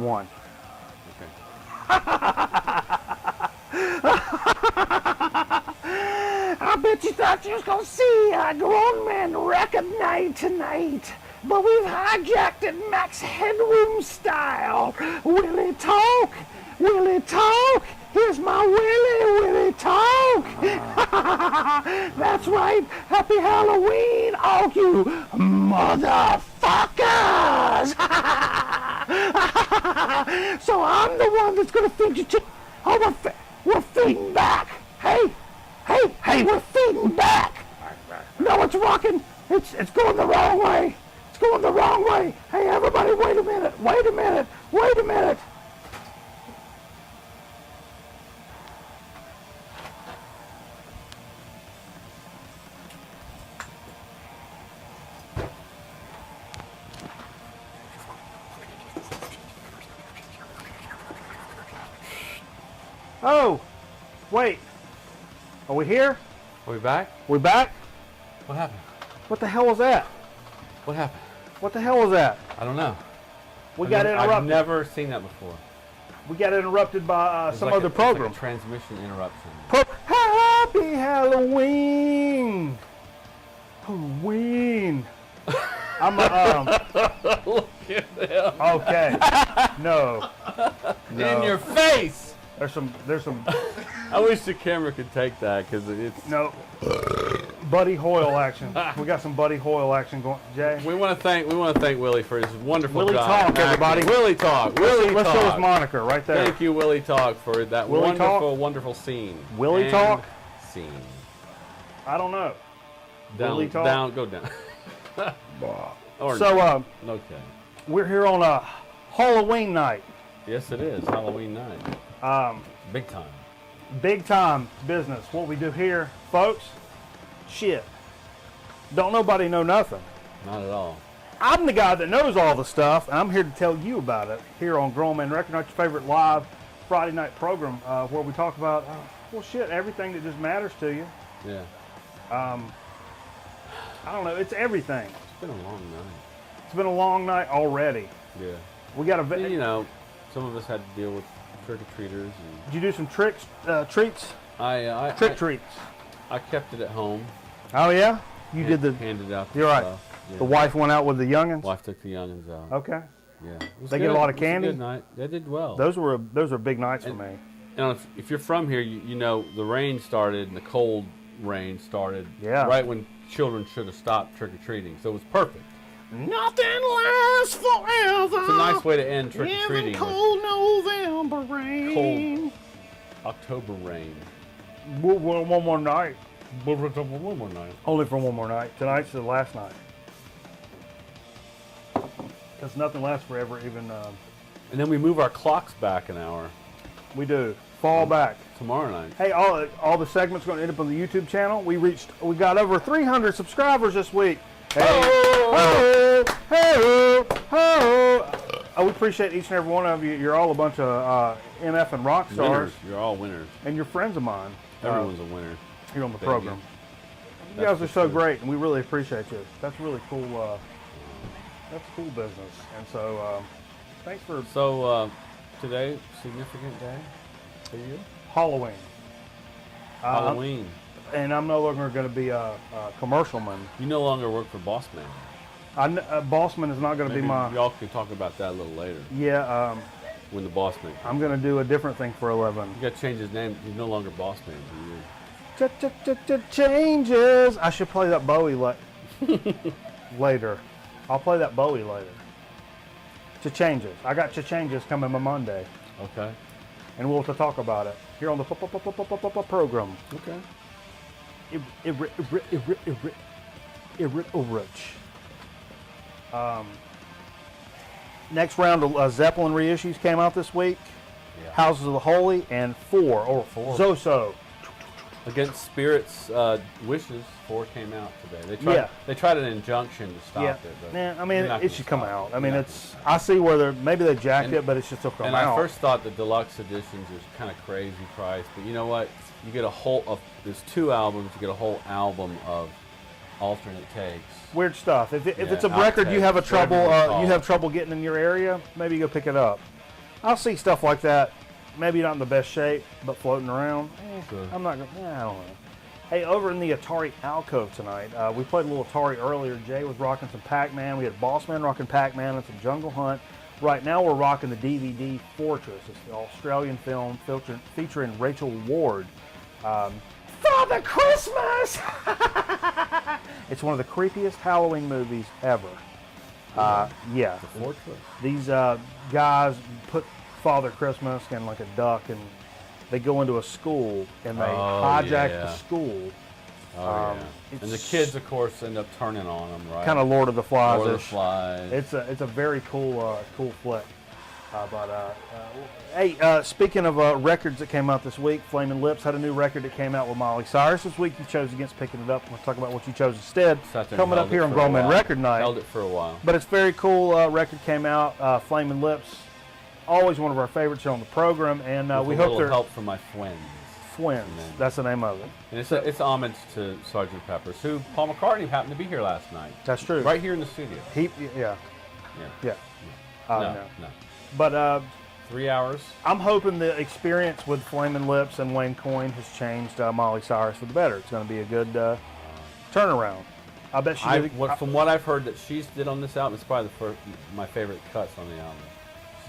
1. Okay. I bet you thought you was gonna see a grown man record night tonight, but we've hijacked it Max Headroom style. Willie talk, Willie talk. Here's my Willie talk. That's right. Happy Halloween, all you motherfuckers. So I'm the one that's gonna feed you. Oh, we're feeding back. Hey, we're feeding back. No, it's rocking. It's going the wrong way. It's going the wrong way. Hey, everybody, wait a minute. Oh, wait. Are we here? Are we back? We back? What happened? What the hell was that? What happened? What the hell was that? I don't know. We got interrupted. I've never seen that before. We got interrupted by some like other program. It's like a transmission interruption. Happy Halloween! Halloween! I'm Look at him. okay. No. In your face. There's some. I wish the camera could take that because it's. No. Buddy Hoyle action. We got some Buddy Hoyle action going. Jay. We want to thank Willie for his wonderful Willie job. Talk, everybody. Willie Talk. Let's show his moniker right there. Thank you, Willie Talk, for that Willie wonderful scene. Willie Talk. Scene. I don't know. Down, Willie Talk. down, go down. Or So okay. we're here on a Halloween night. Yes, it is Halloween night. Big time. Big time business. What we do here, folks, shit. Don't nobody know nothing. Not at all. I'm the guy that knows all the stuff, and I'm here to tell you about it here on Grown Man Record, your favorite live Friday night program where we talk about, well, shit, everything that just matters to you. Yeah. I don't know. It's everything. It's been a long night. It's been a long night already. Yeah. We got a. You know, some of us had to deal with trick-or-treaters. Did you do some treats? Treats? I kept it at home. Oh yeah. You did the. Handed out. You're right. Stuff. Yeah. The wife went out with the youngins. Wife took the youngins out. Okay. Yeah. They get a lot of candy. It was a good night. They did well. Those were big nights for me. And if you're from here, you know the rain started and the cold rain started. Yeah. Right when children should have stopped trick-or-treating, so it was perfect. Nothing lasts forever. It's a nice way to end trick-or-treating. Cold November rain. Cold October rain. One more night. One more night. Only for one more night. Tonight's the last night. Because nothing lasts forever, even. And then we move our clocks back an hour. We do. Fall back. Tomorrow night. Hey, all the segments going to end up on the YouTube channel. We got over 300 subscribers this week. Hey, we appreciate each and every one of you. You're all a bunch of MF and rock stars. Winners. You're all winners. And you're friends of mine. Everyone's a winner. Here on the program. You guys are so great, and we really appreciate you. That's really cool. That's cool business. And so, thanks for... So, today, significant day for you? Halloween. Halloween. And I'm no longer going to be a commercialman. You no longer work for Bossman. Bossman is not going to be my... Y'all can talk about that a little later. Yeah. When the Bossman comes. I'm going to do a different thing for a living. You got to change his name. He's no longer Bossman. Changes. I should play that Bowie later. I'll play that Bowie later. Changes. I got changes coming on Monday. Okay. And we'll talk about it here on the program. Okay. Next round of Zeppelin reissues came out this week. Yeah. Houses of the Holy and 4 Zoso. Against Spirit's wishes, 4 came out today. They tried an injunction to stop it. But I mean, it should come out. I mean, I see where maybe they jacked it, but it should still come out. And I first thought the deluxe editions was kind of crazy price, but you know what? You get a whole there's 2 albums. You get a whole album of alternate takes. Weird stuff. If it's a record you have trouble getting in your area, maybe you go pick it up. I'll see stuff like that. Maybe not in the best shape, but floating around. Sure. I'm not gonna. I don't know. Hey, over in the Atari alcove tonight, we played a little Atari earlier. Jay was rocking some Pac-Man. We had Bossman rocking Pac-Man and some Jungle Hunt. Right now we're rocking the DVD Fortress. It's the Australian film featuring Rachel Ward. Father Christmas! It's one of the creepiest Halloween movies ever. Yeah. The Fortress. These guys put Father Christmas in like a duck, and they go into a school and they hijack the school. Oh, yeah. And the kids, of course, end up turning on them, right? Kind of Lord of the Flies. Lord of the Flies. It's a very cool flick. Hey, speaking of records that came out this week, Flaming Lips had a new record that came out with Miley Cyrus this week. You chose against picking it up. We'll talk about what you chose instead. Coming up here on Grown Man Record Night. Held it for a while. But it's very cool. Record came out. Flaming Lips, always one of our favorites here on the program, and we hope they're help from my friends. Twins. That's the name of it. And it's homage to Sgt. Pepper's, who Paul McCartney happened to be here last night. That's true. Right here in the studio. Yeah. No. But 3 hours. I'm hoping the experience with Flaming Lips and Wayne Coyne has changed Miley Cyrus for the better. It's going to be a good turnaround. I bet she did. From what I've heard that she did on this album, it's probably my favorite cuts on the album.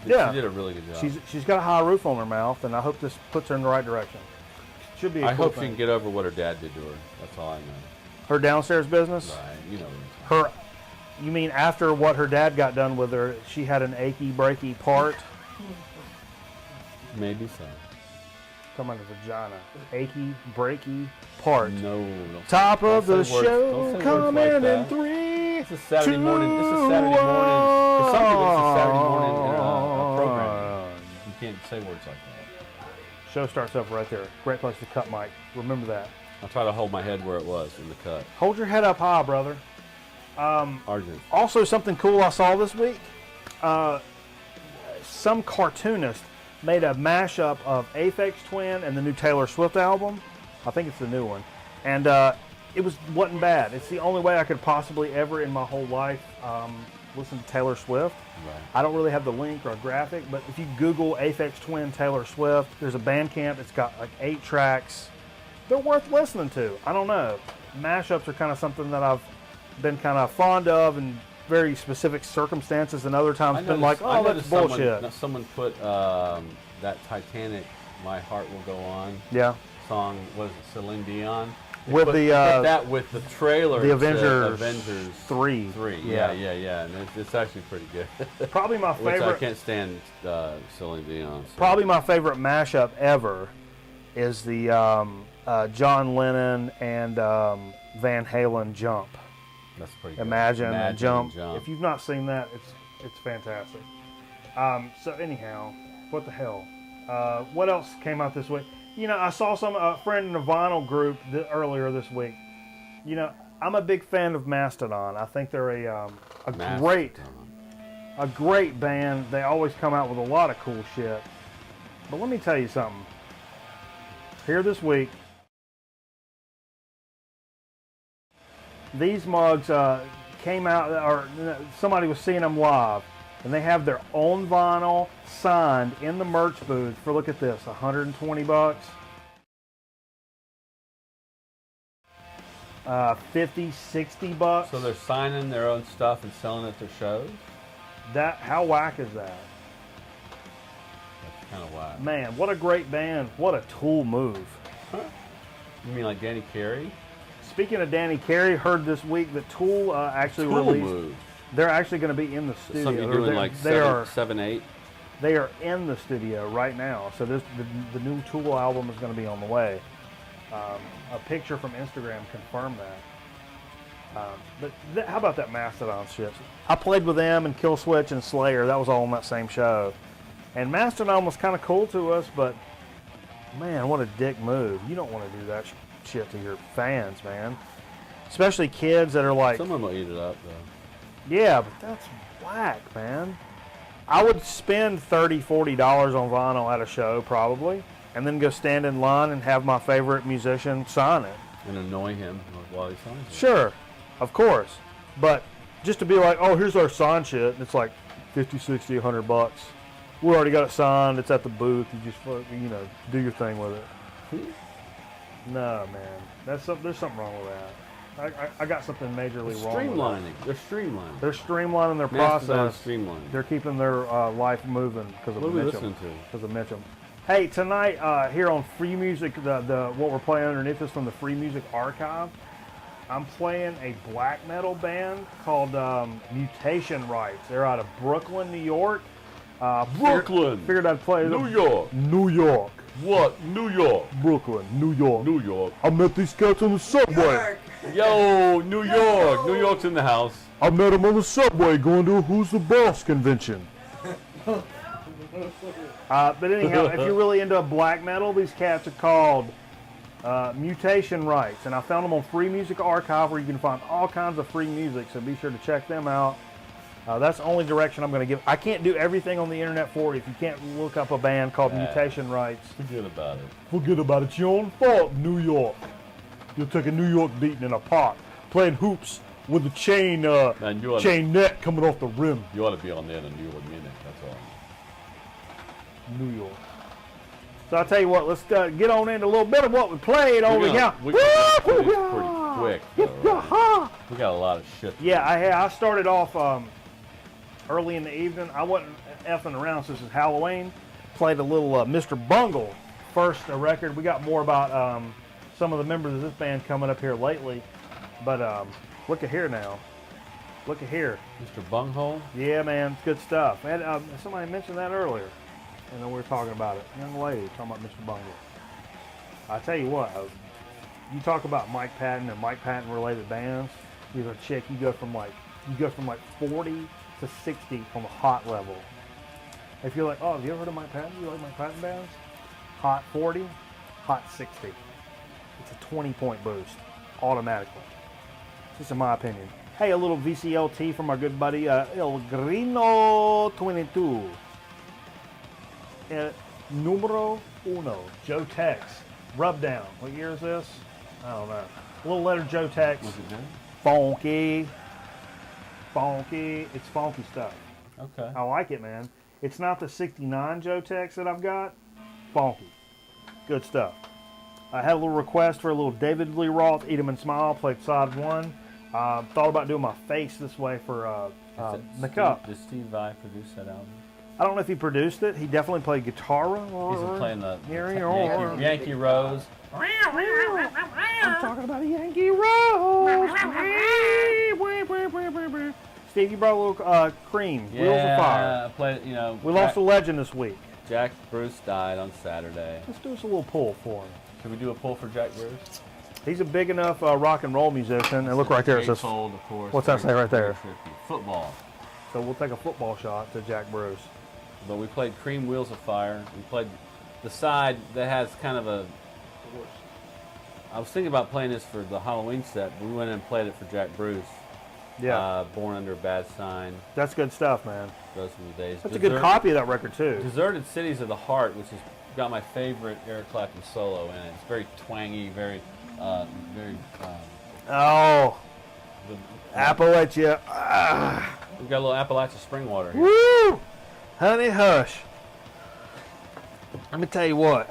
She did a really good job. She's got a high roof on her mouth, and I hope this puts her in the right direction. Should be. I hope she can get over what her dad did to her. That's all I know. Her downstairs business. Right. You know. Her. You mean after what her dad got done with her, she had an achy, breaky part? Maybe so. Talking about the vagina. Achy, breaky part. No. Top of the show coming in 3. It's a Saturday morning. This is Saturday morning. For some people, it's a Saturday morning program. You can't say words like that. Show starts up right there. Great place to cut, Mike. Remember that. I'll try to hold my head where it was in the cut. Hold your head up high, brother. Arjun. Also, something cool I saw this week. Some cartoonist made a mashup of Aphex Twin and the new Taylor Swift album. I think it's the new one. And it wasn't bad. It's the only way I could possibly ever in my whole life listen to Taylor Swift. Right. I don't really have the link or a graphic, but if you Google Aphex Twin Taylor Swift, there's a Bandcamp. It's got like 8 tracks. They're worth listening to. I don't know. Mashups are kind of something that I've been kind of fond of in very specific circumstances, and other times been like, oh, that's bullshit. Someone put that Titanic, My Heart Will Go On song, was it Celine Dion? With put that with the trailer, the Avengers 3. Yeah, and it's actually pretty good. Probably my favorite. Which I can't stand Celine Dion. So. Probably my favorite mashup ever is the John Lennon and Van Halen Jump. That's pretty good. Imagine and Jump. If you've not seen that, it's fantastic. So anyhow, what the hell? What else came out this week? You know, I saw a friend in a vinyl group earlier this week. You know, I'm a big fan of Mastodon. I think they're a great band. They always come out with a lot of cool shit. But let me tell you something. Here this week, these mugs came out, or somebody was seeing them live, and they have their own vinyl signed in the merch booth for, look at this, $120, 50, 60 bucks. So they're signing their own stuff and selling it at their shows? How whack is that? That's kind of whack. Man, what a great band. What a Tool move. Huh? You mean like Danny Carey? Speaking of Danny Carey, heard this week that Tool actually released. Move. They're actually going to be in the studio. Something you're doing like 7, 8? They are in the studio right now. So the new Tool album is going to be on the way. A picture from Instagram confirmed that. But how about that Mastodon shit? I played with them and Killswitch and Slayer. That was all on that same show. And Mastodon was kind of cool to us, but man, what a dick move. You don't want to do that shit to your fans, man. Especially kids that are like... Someone will eat it up, though. Yeah, but that's whack, man. I would spend $30, $40 on vinyl at a show, probably, and then go stand in line and have my favorite musician sign it. And annoy him while he signs it. Sure, of course. But just to be like, oh, here's our sign shit, and it's like 50, 60, $100. We already got it signed. It's at the booth. You just, do your thing with it. No, man. There's something wrong with that. I got something majorly wrong with that. They're streamlining. They're streamlining their Mastodon's process. streamlining. They're keeping their life moving because of What are we Mitchum. listening to? Because of Mitchum. Hey, tonight here on Free Music, what we're playing underneath is from the Free Music Archive. I'm playing a black metal band called Mutation Rights. They're out of Brooklyn, New York. Brooklyn. Figured I'd play them. New York. New York. What? New York. Brooklyn. New York. New York. I met these cats on the subway. Yo, New York. New York's in the house. I met them on the subway going to a Who's the Boss convention. But anyhow, if you're really into black metal, these cats are called Mutation Rights. And I found them on Free Music Archive where you can find all kinds of free music. So be sure to check them out. That's the only direction I'm going to give. I can't do everything on the internet for you. If you can't look up a band called Mutation Rights. Forget about it. Forget about it. It's your own fault, New York. You'll take a New York beating in a pot, playing hoops with a chain net coming off the rim. You ought to be on there in a New York minute. That's all. New York. So I'll tell you what, let's get on into a little bit of what we played over here. We got pretty quick. Though, right? We got a lot of shit. Yeah, I started off early in the evening. I wasn't effing around since it's Halloween. Played a little Mr. Bungle, first record. We got more about some of the members of this band coming up here lately. But look at here now. Look at here. Mr. Bunghole? Yeah, man, it's good stuff. And somebody mentioned that earlier. And then we were talking about it. Young lady talking about Mr. Bungle. I tell you what, you talk about Mike Patton and Mike Patton related bands. You're a chick. You go from like 40 to 60 on the hot level. If you're like, oh, have you ever heard of Mike Patton? You like Mike Patton bands? Hot 40, hot 60. It's a 20-point boost automatically. Just in my opinion. Hey, a little VCLT from our good buddy El Grino 22. Numero uno, Joe Tex. Rub Down. What year is this? I don't know. A little letter Joe Tex. What's it do? Funky. Funky. It's funky stuff. Okay. I like it, man. It's not the 69 Joe Tex that I've got. Funky. Good stuff. I had a little request for a little David Lee Roth, Eat 'em and Smile, played side one. Thought about doing my face this way for the cup. Did Steve Vai produce that album? I don't know if he produced it. He definitely played guitar. He's been playing the Yankee Rose. I'm talking about a Yankee Rose. Steve, you brought a little Cream, Yeah, Wheels of Fire. I played, We lost a legend this week. Jack Bruce died on Saturday. Let's do us a little pull for him. Can we do a pull for Jack Bruce? He's a big enough rock and roll musician. And look right there. It says, Of course. What's that say right there? Football. So we'll take a football shot to Jack Bruce. But we played Cream Wheels of Fire. We played the side that has kind of a... I was thinking about playing this for the Halloween set, but we went in and played it for Jack Bruce. Yeah. Born Under a Bad Sign. That's good stuff, man. Those were the days. That's a good copy of that record, too. Deserted Cities of the Heart, which has got my favorite Eric Clapton solo in it. It's very twangy, very... Oh. Appalachia. We've got a little Appalachia spring water here. Woo! Honey hush. Let me tell you what.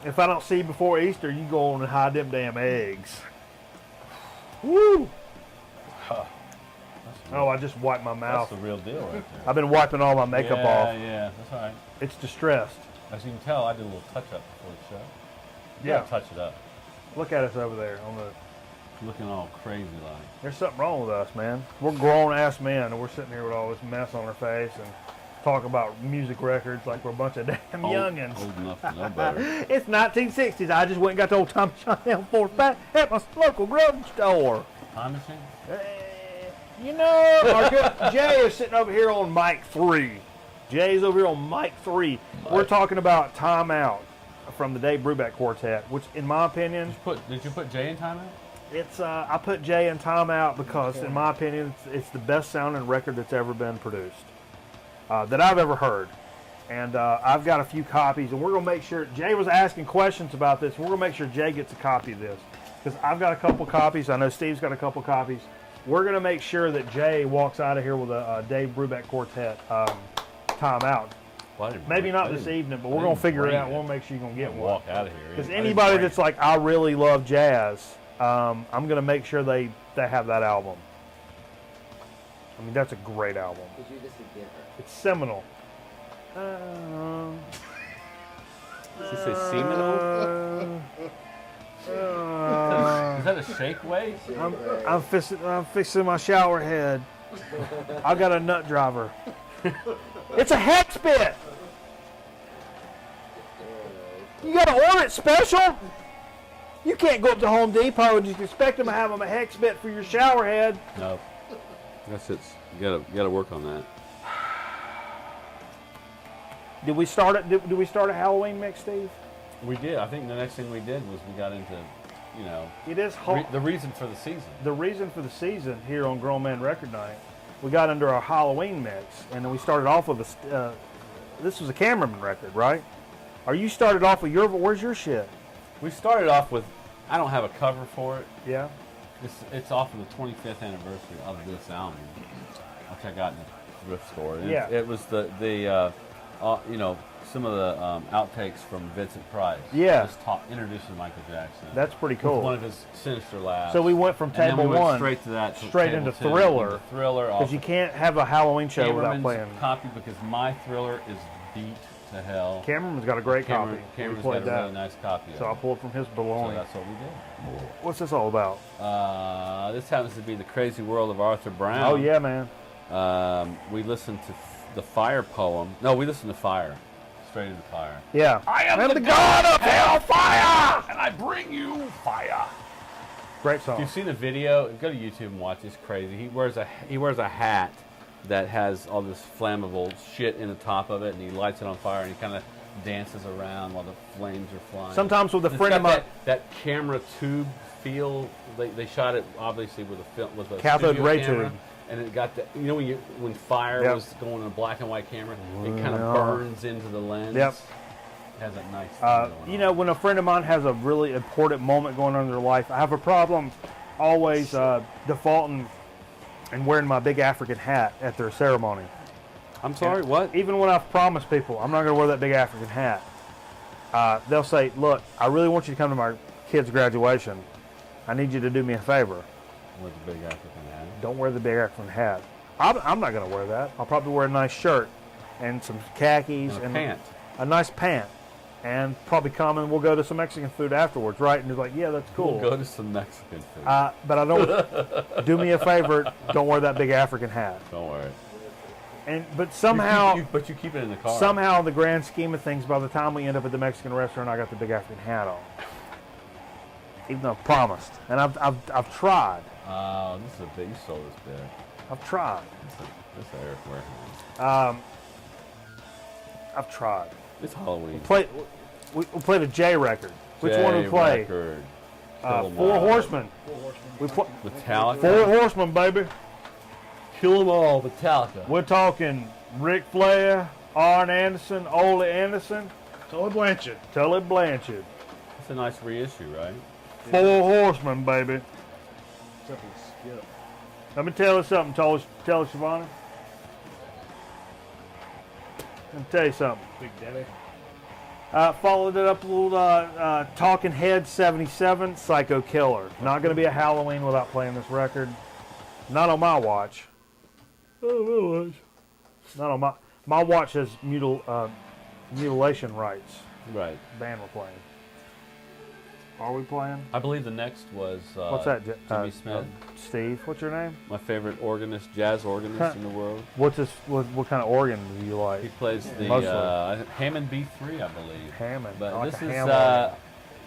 If I don't see you before Easter, you go on and hide them damn eggs. Woo! Oh, I just wiped my mouth. That's the real deal right there. I've been wiping all my makeup off. Yeah, that's all right. It's distressed. As you can tell, I did a little touch-up before the show. Yeah. Touch it up. Look at us over there on the... Looking all crazy like. There's something wrong with us, man. We're grown-ass men, and we're sitting here with all this mess on our face and talk about music records like we're a bunch of damn youngins. Old enough to know better. It's 1960s. I just went and got the old Tommy John down 4-5 at my local grocery store. Time machine? You know, our good Jay is sitting over here on mic 3. Jay's over here on mic 3. We're talking about Time Out from the Dave Brubeck Quartet, which, in my opinion... Did you put Jay in Time Out? It's I put Jay in Time Out because, in my opinion, it's the best sounding record that's ever been produced, that I've ever heard. And I've got a few copies, and we're going to make sure... Jay was asking questions about this. We're going to make sure Jay gets a copy of this. Because I've got a couple copies. I know Steve's got a couple copies. We're going to make sure that Jay walks out of here with a Dave Brubeck Quartet Time Out. Well, I didn't Maybe bring- not I this didn't- evening, but I we're gonna didn't figure it bring out. We'll make sure you're gonna get one. Walk out of here. Because I didn't anybody bring that's like, I really love jazz, I'm gonna make sure they have that album. I mean, that's a great album. Did you just get her? It's seminal. Did you say seminal? Is that a shake weight? I'm fixing my shower head. I got a nut driver. It's a hex bit. You gotta order it special. You can't go up to Home Depot and just expect them to have them a hex bit for your shower head. No. That's it. You gotta work on that. Did we start it? Did we start a Halloween mix, Steve? We did. I think the next thing we did was we got into, you know, It is the reason for the season. the reason for the season here on Grown Man Record Night. We got into our Halloween mix, and then we started off with this was a cameraman record, right? Or you started off with where's your shit? We started off with, I don't have a cover for it. Yeah. It's off of the 25th anniversary of this album, which I got in the thrift store. And Yeah. It was the you know, some of the outtakes from Vincent Price. Yeah. Just introducing Michael Jackson. That's pretty With cool. one of his Sinister Laughs. So we went from And then table we went one straight to that. to straight table into two, Thriller. into Thriller. Because you can't have a Halloween show without Cameron's playing. copy, because my Thriller is beat to hell. Cameron's got a great copy. Cameron's We got played a that. really nice copy. So I of it. pulled from his So belonging. that's what we did. What's this all about? This happens to be the crazy world of Arthur Brown. Oh yeah, man. We listened to the Fire poem. No, we listened to Fire. Straight into Fire. Yeah. I am the god of hellfire, and I bring you fire. Great If song. you've seen the video, go to YouTube and watch. It's crazy. He wears a hat that has all this flammable shit in the top of it, and he lights it on fire, and he kind of dances around while the flames are flying. Sometimes with a It's friend of got mine, that camera tube feel. They shot it obviously with a Cathode studio ray camera, tube. and it got that. You know when fire Yep. was going on a black and white camera, it kind of Yeah. burns into the lens. Yep. It has that nice. Thing going you on. know, when a friend of mine has a really important moment going on in their life, I have a problem always defaulting and wearing my big African hat at their ceremony. I'm sorry. What? Even when I've promised people I'm not going to wear that big African hat, they'll say, "Look, I really want you to come to my kid's graduation. I need you to do me a favor. With the big African hat. Don't wear the big African hat." I'm not going to wear that. I'll probably wear a nice shirt and some khakis And a pant. a nice pant, and probably come and we'll go to some Mexican food afterwards, right? And he's like, "Yeah, that's cool." We'll go to some Mexican food. But I don't. Do me a favor. Don't wear that big African hat. Don't worry. But somehow, But you keep it in the car. somehow, in the grand scheme of things, by the time we end up at the Mexican restaurant, I got the big African hat on. Even though I've promised, and I've tried. Oh, this is a bit. You sold this bit. I've tried. This is Eric Warehouse. I've tried. It's Halloween. We played a J record. Which one did we play? Record. Four Horsemen. We Metallica. Four Horsemen, baby. Kill 'em all. Metallica. We're talking Ric Flair, Arn Anderson, Ole Anderson, Tully Blanchard. Tully Blanchard. It's a nice reissue, right? Four Horsemen, baby. Except for Skip. Let me tell you something, tell Shivani. Let me tell you something. Big Daddy. Followed it up a little Talking Head 77, Psycho Killer. Not going to be a Halloween without playing this record. Not on my watch. Not on my watch has mutilation rights. Right. Band we're playing. Are we playing? I believe the next was What's that? Jimmy Smith, Steve, what's your name? my favorite organist, jazz organist in the world. What's this? What kind of organ do you like? He plays the Mostly. Hammond B3, I believe. Hammond. But I like this a is ham organ.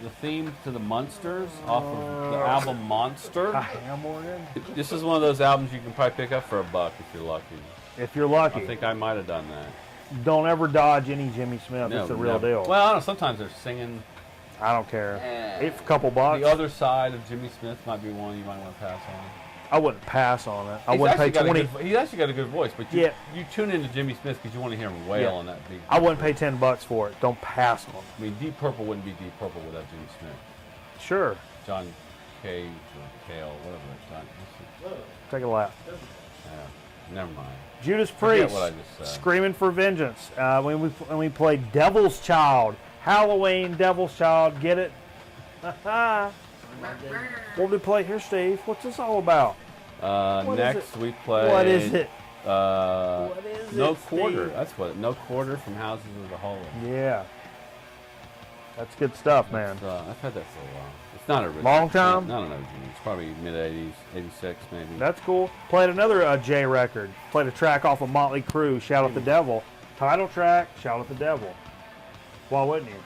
the theme to the Munsters off of the album Monster. A ham organ? This is one of those albums you can probably pick up for $1 if you're lucky. If you're lucky. I think I might have done that. Don't ever dodge any Jimmy Smith. No, It's the real never. deal. Well, I don't know, sometimes they're singing. I don't care. It's a couple bucks. The other side of Jimmy Smith might be one you might want to pass on. I wouldn't pass on it. I He's wouldn't pay actually got a 20. good- He's actually got a good voice, but you, Yeah. you tune into Jimmy Smith because you want to hear him wail Yeah. on that beat. I wouldn't pay $10 for it. Don't pass on it. I mean, Deep Purple wouldn't be Deep Purple without Jimmy Smith. Sure. John Cage or Cale, whatever it's done. Take a lap. Yeah. Never mind. Judas Forget Priest, what I just said. Screaming for Vengeance. When we played Devil's Child, Halloween, Devil's Child, get it? What did we play here, Steve? What's this all about? Next we play. What is it? What is No it, Quarter. Steve? That's what. No Quarter from Houses of the Holy. Yeah. That's good stuff, man. I've had that for a while. It's not a original. Long time? Not an OG. It's probably mid-'80s, 86 maybe. That's cool. Played another J record. Played a track off of Motley Crue, Shout at the Devil. Title track, Shout at the Devil. Why wouldn't you?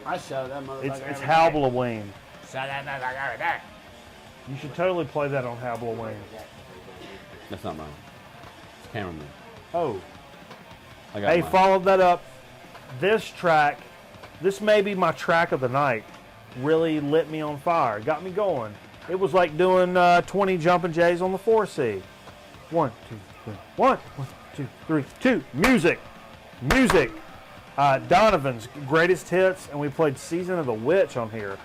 I show that motherfucker. It's Halloween. Show that motherfucker every day. You should totally play that on Halloween. That's not mine. It's Cameraman. Oh. I got Hey, mine. followed that up. This track, this may be my track of the night, really lit me on fire. Got me going. It was like doing 20 jumping jays on the 4C. 1, 2, 3. 1, 2, 3, 2. Music. Music. Donovan's greatest hits, and we played Season of the Witch on here.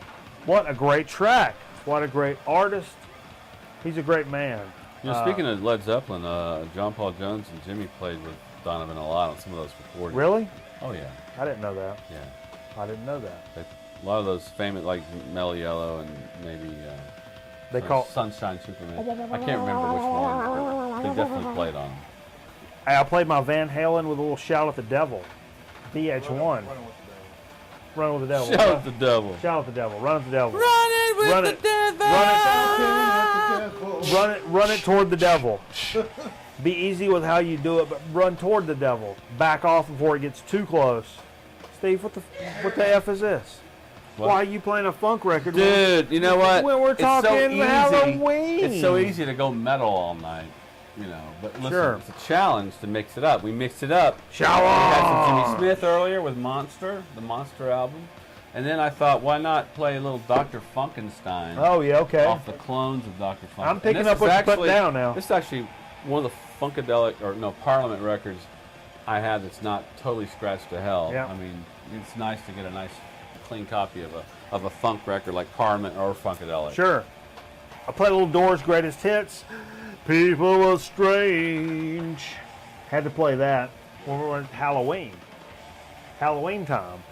What a great track. What a great artist. He's a great man. You know, speaking of Led Zeppelin, John Paul Jones and Jimmy played with Donovan a lot on some of those recordings. Really? Oh yeah. I didn't know that. Yeah. I didn't know that. A lot of those famous, like Mellow Yellow and maybe They call. Sunshine Superman. I can't remember which one, but they definitely played on them. Hey, I played my Van Halen with a little Shout at the Devil. VH1. Run with the Devil. Shout at the devil. Shout at the Devil. Run at the Devil. Running with Run the it. devil. Run it toward the devil. Be easy with how you do it, but run toward the devil. Back off before it gets too close. Steve, what the F is this? What? Why are you playing a funk record? Dude, you know what? When we're It's so talking easy. Halloween. It's so easy to go metal all night, you know. But listen, Sure. it's a challenge to mix it up. We mixed it up. Shower. We had some Jimmy Smith earlier with Monster, the Monster album. And then I thought, why not play a little Dr. Funkenstein Oh, yeah, okay. off the clones of Dr. Funkenstein? I'm picking And this up what is you're putting actually- down now. This is actually one of the Parliament records I have that's not totally scratched to hell. Yeah. I mean, it's nice to get a nice clean copy of a funk record like Parliament or Funkadelic. Sure. I played a little Doors Greatest Hits. People are strange. Had to play that when we were at Halloween. Halloween time.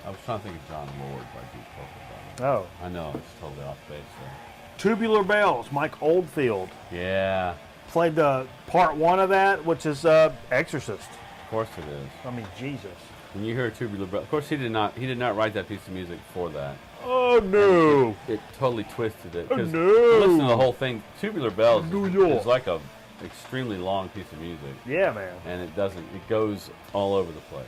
I was trying to think of John Lord by Deep Purple. Oh. I know, it's totally off base there. Tubular Bells, Mike Oldfield. Yeah, Played the part one of that, which is Exorcist. of course it is. I mean, Jesus. When you hear Tubular Bells, of course he did not write that piece of music for that. Oh, no. It totally twisted it. Oh, 'cause no. Listen to the whole thing. Tubular Bells New York. is like a extremely long piece of music, Yeah, man. and it goes all over the place.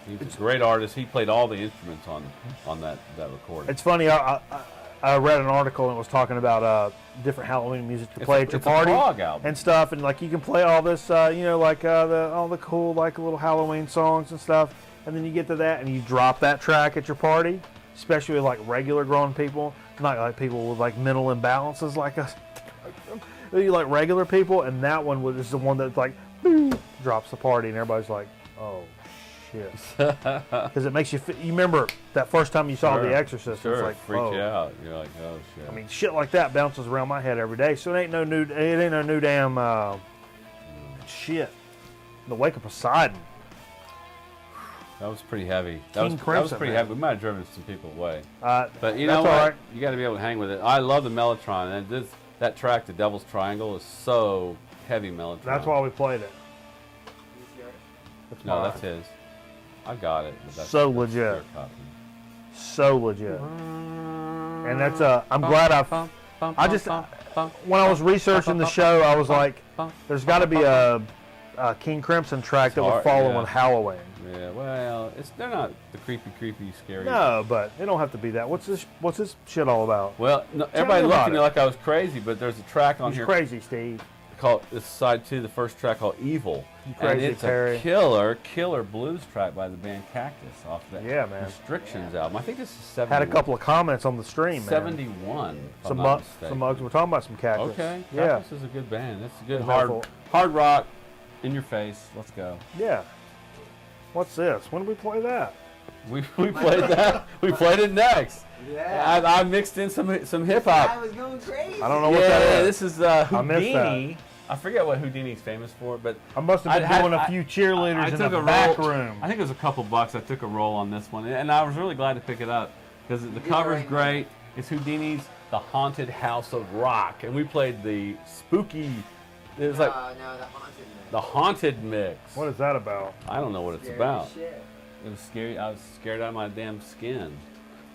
He's a great artist. He played all the instruments on that recording. It's funny. I read an article and it was talking about different Halloween music to play at your it's a party prog album. and stuff, and like you can play all this, like all the cool like little Halloween songs and stuff, and then you get to that and you drop that track at your party, especially with like regular grown people, not like people with like mental imbalances like us. You like regular people, and that one is the one that like drops the party, and everybody's like, oh. Because it makes you you remember that first time you saw Sure. The Exorcist. Sure, It's like, freaks oh. you out. You're like, oh shit. I mean, shit like that bounces around my head every day. So it ain't no new damn shit. The Wake of Poseidon. that was pretty heavy. King That was Crimson, pretty man. heavy. We might have driven some people away. But you that's know what? all right. You got to be able to hang with it. I love the Mellotron, and that track, The Devil's Triangle, is so heavy Mellotron. That's why we played it. That's No, mine. that's his. I got it. But that's, So that's legit. their copy. So legit. And that's I'm glad when I was researching the show, I was like, there's got to be a King Crimson track that would hard, fall yeah. on Halloween. Yeah, well, they're not the creepy, scary. No, but it don't have to be that. What's this shit all about? Well, no, me everybody looked about at me it. like I was crazy, but there's a track on He's here crazy, Steve. called, it's side 2, the first track called Evil. You And crazy, it's Terry. a killer blues track by the band Cactus off that Yeah, man. Restrictions album. I think this is 71. Had a couple of comments on the stream, man. 71. if Some I'm not mugs. mistaken. Some mugs. We're talking about some Cactus. Okay. Yeah. Cactus is a good band. It's a good Wonderful. hard rock, in your face. Let's go. Yeah. What's this? When did we play that? We played that. We played it next. Yeah. I mixed in some hip I hop. was going crazy. I don't know what that is. This is I missed Houdini. I forget what Houdini's famous for, but I must have been doing a few cheerleaders in the back room. I think it was a couple bucks. I took a roll on this one, and I was really glad to pick it up because the cover's great. It's Houdini's The Haunted House of Rock, and we played the spooky. It was like the haunted mix. What is that about? I don't know what it's about. Shit. It was scary. I was scared out of my damn skin.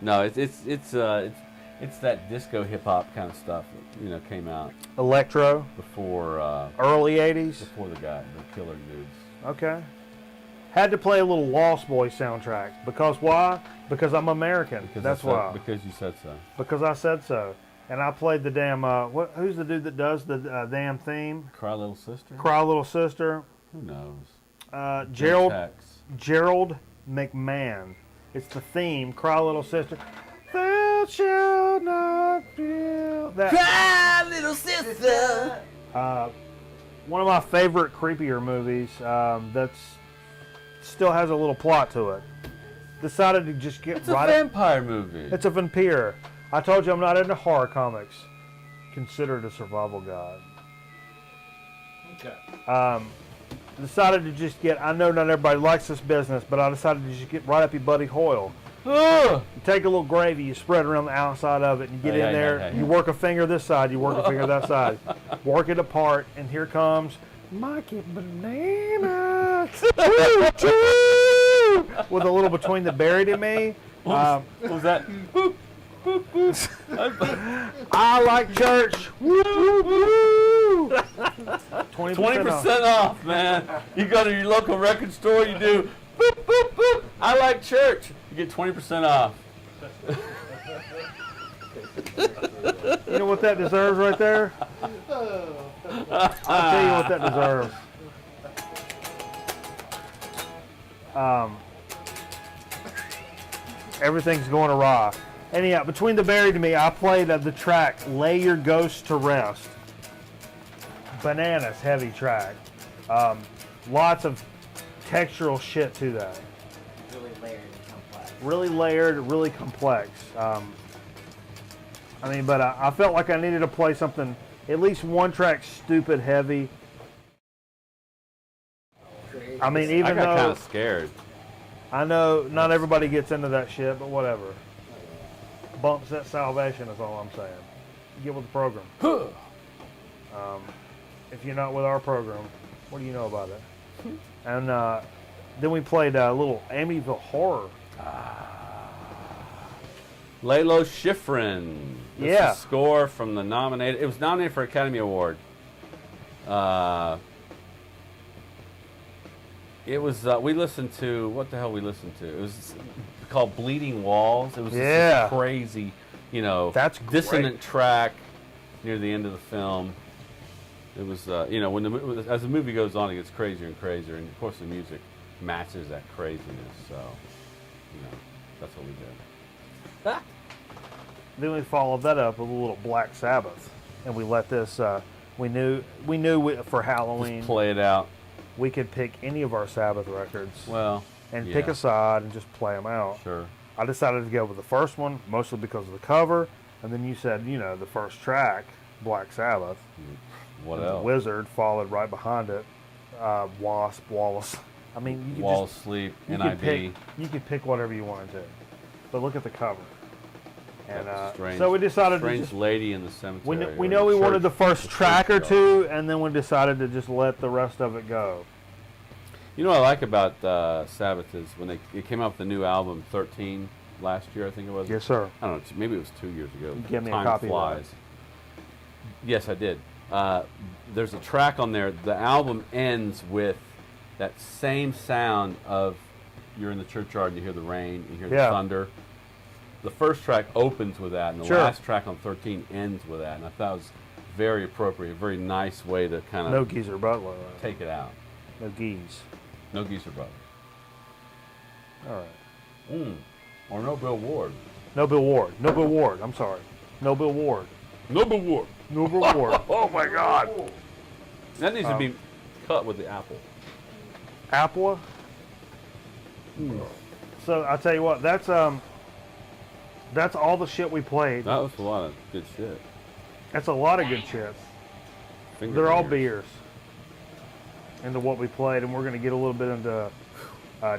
No, it's that disco hip hop kind of stuff that, came out Electro, before early 80s. before the killer dudes. Okay. Had to play a little Lost Boys soundtrack. Because why? Because I'm American. That's why. Because you said so. Because I said so. And I played the damn, who's the dude that does the damn theme? Cry Little Sister. Cry Little Sister. Who knows? Gerald Tex. McMahon. It's the theme, Cry Little Sister. Thou shalt not feel that. Cry, little sister. One of my favorite creepier movies that's still has a little plot to it. Decided to just get It's a vampire movie. It's a vampire. I told you I'm not into horror comics. Consider it a survival guide. Okay. Decided to just get, I know not everybody likes this business, but I decided to just get right up your Buddy Hoyle. Ugh. You take a little gravy, you spread it around the outside of it, and you get in there, you work a finger this side, you work a finger that side. Work it apart, and here comes Mikey Banana. With a little between the buried and me. What was that? Boop, boop, boop. I like church. Woo, woo, woo. 20% off, man. You go to your local record store, you do boop, boop, boop. I like church. You get 20% off. You know what that deserves right there? I'll tell you what that deserves. Everything's going awry. Anyhow, between the buried and me, I played the track "Lay Your Ghost to Rest." Bananas heavy track. Lots of textural shit to that. Really layered and complex. Really layered, really complex. But I felt like I needed to play something, at least one track, stupid heavy. Crazy. Even I got though kind of scared. I know not everybody gets into that shit, but whatever. Bumps that salvation is all I'm saying. Get with the program. If you're not with our program, what do you know about it? And then we played a little Amityville Horror. Lalo Schifrin. This Yeah. is a score from the nominated. It was nominated for Academy Award. It was. We listened to what the hell we listened to. It was called Bleeding Walls. It was just Yeah. this crazy, That's dissonant great. track near the end of the film. It was, when as the movie goes on, it gets crazier and crazier, and of course the music matches that craziness. So, that's what we did. Then we followed that up with a little Black Sabbath, and we let this. We knew for Halloween Just play it out. we could pick any of our Sabbath records Well, and yeah, pick a side and just play them out. Sure. I decided to go with the first one, mostly because of the cover, and then you said, the first track, Black Sabbath. What and else? The Wizard followed right behind it. Wasp, Wallace. You could Wall just Sleep, you NIB. could pick whatever you wanted to, but look at the cover. And Strange, so we decided to strange just, lady in the cemetery. we or know we church- wanted the first the track or churchyard. two, and then we decided to just let the rest of it go. You know what I like about Sabbath is when it came out with the new album 13 last year, I think it was. Yes, sir. I don't know, maybe it was 2 years ago. You gave me a Time copy of that. flies. Yes, I did. There's a track on there. The album ends with that same sound of you're in the churchyard and you hear the rain, you hear the Yeah. thunder. The first track opens with that, and the Sure. last track on 13 ends with that. And I thought it was very appropriate, a very nice way to kind of No Geezer Butler. take it out. No Geese. No Geezer Butler. All right. Or no Bill Ward. No Bill Ward. No Bill Ward. I'm sorry. No Bill Ward. No Bill Ward. No Bill Ward. Oh my God. That needs to be cut with the apple. Apple. So I tell you what, that's all the shit we played. That was a lot of good shit. That's a lot of good shit. finger. They're all beers. beers. Into what we played, and we're going to get a little bit into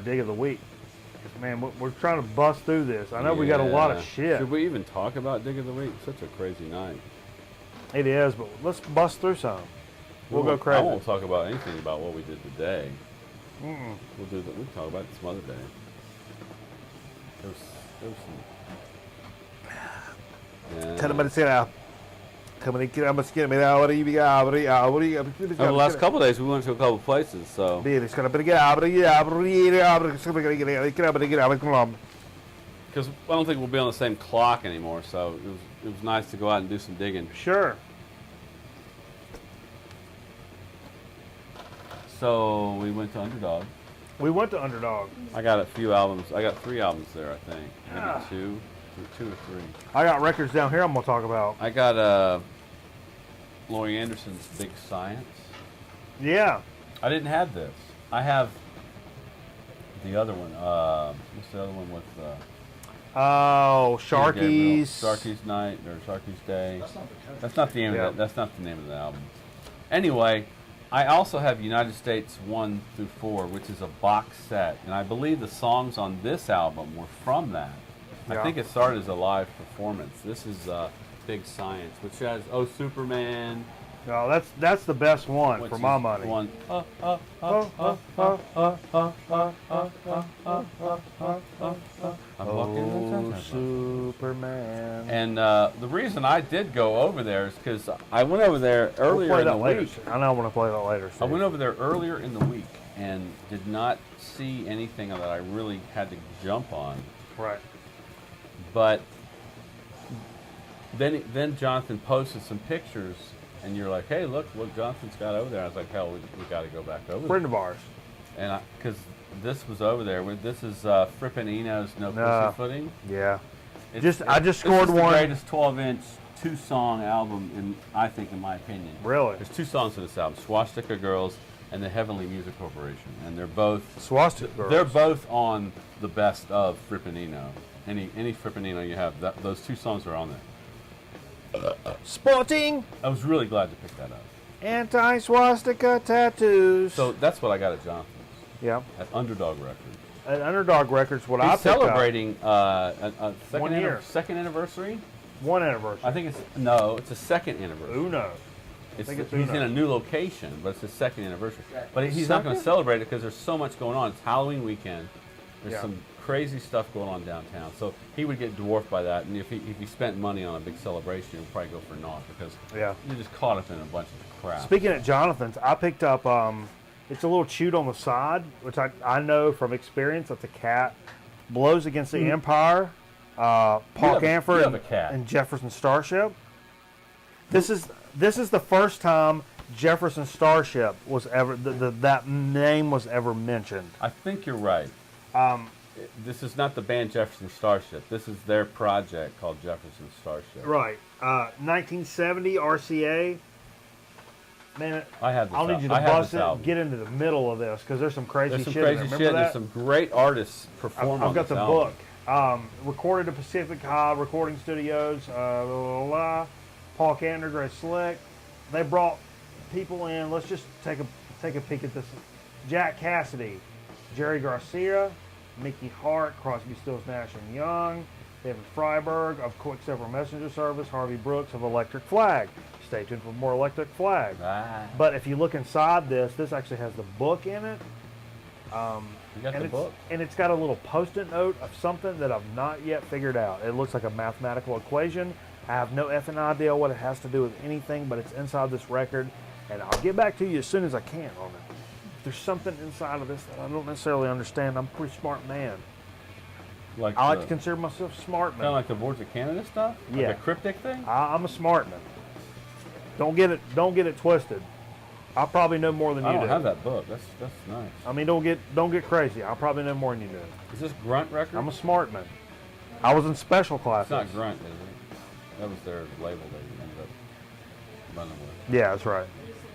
dig of the week. 'Cause, man, we're trying to bust through this. I know we got a lot of Yeah. shit. Should we even talk about dig of the week? Such a crazy night. It is, but let's bust through some. We'll go I crazy. won't talk about anything about what we did today. Mm-mm. We'll do that. We'll talk about it some other day. There was some. Yeah. Over the last couple of days, we went to a couple of places, so. Because I don't think we'll be on the same clock anymore, so it was nice to go out and do some digging. Sure. So we went to Underdog. We went to Underdog. I got a few albums. I got 3 albums there, I think. Maybe Ah. 2 or 3. I got records down here I'm going to talk about. I got Laurie Anderson's Big Science. Yeah. I didn't have this. I have the other one. What's the other one with? Oh, Peter Gabriel? Sharky's. Sharky's Night or Sharky's Day. That's not the country. That's not the name Yeah. of that. That's not the name of the album. Anyway, I also have United States 1 through 4, which is a box set, and I believe the songs on this album were from that. Yeah. I think it started as a live performance. This is Big Science, which has Oh Superman. No, that's the best one which for is my money. One. I'm walking. Superman. And the reason I did go over there is because I went over there We'll earlier play in the that later. week. I know I want to play that later. I went over there earlier in the week and did not see anything that I really had to jump on. Right. But then Jonathan posted some pictures, and you're like, "Hey, look what Jonathan's got over there." I was like, "Hell, we got to go back over Friend there." of ours. And because this was over there, this is Frippin' Eno's No Nah. Pussyfooting. Yeah. It's- I just this scored is one. the greatest 12-inch 2-song album, in my opinion. Really? There's 2 songs in this album: Swastika Girls and the Heavenly Music Corporation, and they're both Swastika. they're both on the best of Frippin' Eno. Any Frippin' Eno you have, those 2 songs are on there. Sporting I was really glad to pick that up. anti-swastika tattoos. So that's what I got at Jonathan's yeah. at Underdog Records. At Underdog Records, what I He's picked up, celebrating a 1 year. second anniversary. 1 anniversary. I think it's a second anniversary. Uno. He's it's in Uno. a new location, but it's his second anniversary. But he's not going to Second? celebrate it because there's so much going on. It's Halloween weekend. There's Yeah. some crazy stuff going on downtown. So he would get dwarfed by that. And if he spent money on a big celebration, he would probably go for naught because Yeah. you're just caught up in a bunch of crap. Speaking at Jonathan's, I picked up, it's a little chewed on the side, which I know from experience that the cat blows against the Empire, Paul You have Camphor a cat. and Jefferson Starship. This is the first time Jefferson Starship was ever, that name was ever mentioned. I think you're right. This is not the band Jefferson Starship. This is their project called Jefferson Starship. Right. 1970 RCA. Man, I have this I'll need al- you to I have bust this it, album. get into the middle of this, because there's some crazy There's some shit in crazy there. shit. Remember There's that? some great artists perform I've on got this the album. book. Recorded at Pacific High Recording Studios. Paul Kantner, Gray Slick. They brought people in. Let's just take a peek at this. Jack Cassidy, Jerry Garcia, Mickey Hart, Crosby, Stills, Nash and Young, David Freiberg of Quicksilver Messenger Service, Harvey Brooks of Electric Flag. Stay tuned for more Electric Flag. Ah, But if you look inside this actually has the book in it. you got And the book? it's got a little post-it note of something that I've not yet figured out. It looks like a mathematical equation. I have no effing idea what it has to do with anything, but it's inside this record, and I'll get back to you as soon as I can on it. If there's something inside of this that I don't necessarily understand, I'm a pretty smart man. Like I like to consider myself a smart kind of man. like the Boards of Canada stuff? Yeah. Like a cryptic thing? I'm a smart man. Don't get it twisted. I probably know more than you I don't do. have that book. That's nice. I mean, don't get crazy. I probably know more than you do. Is this Grunt record? I'm a smart man. I was in special It's classes. not Grunt, is it? That was their label they ended up running with. Yeah, that's right.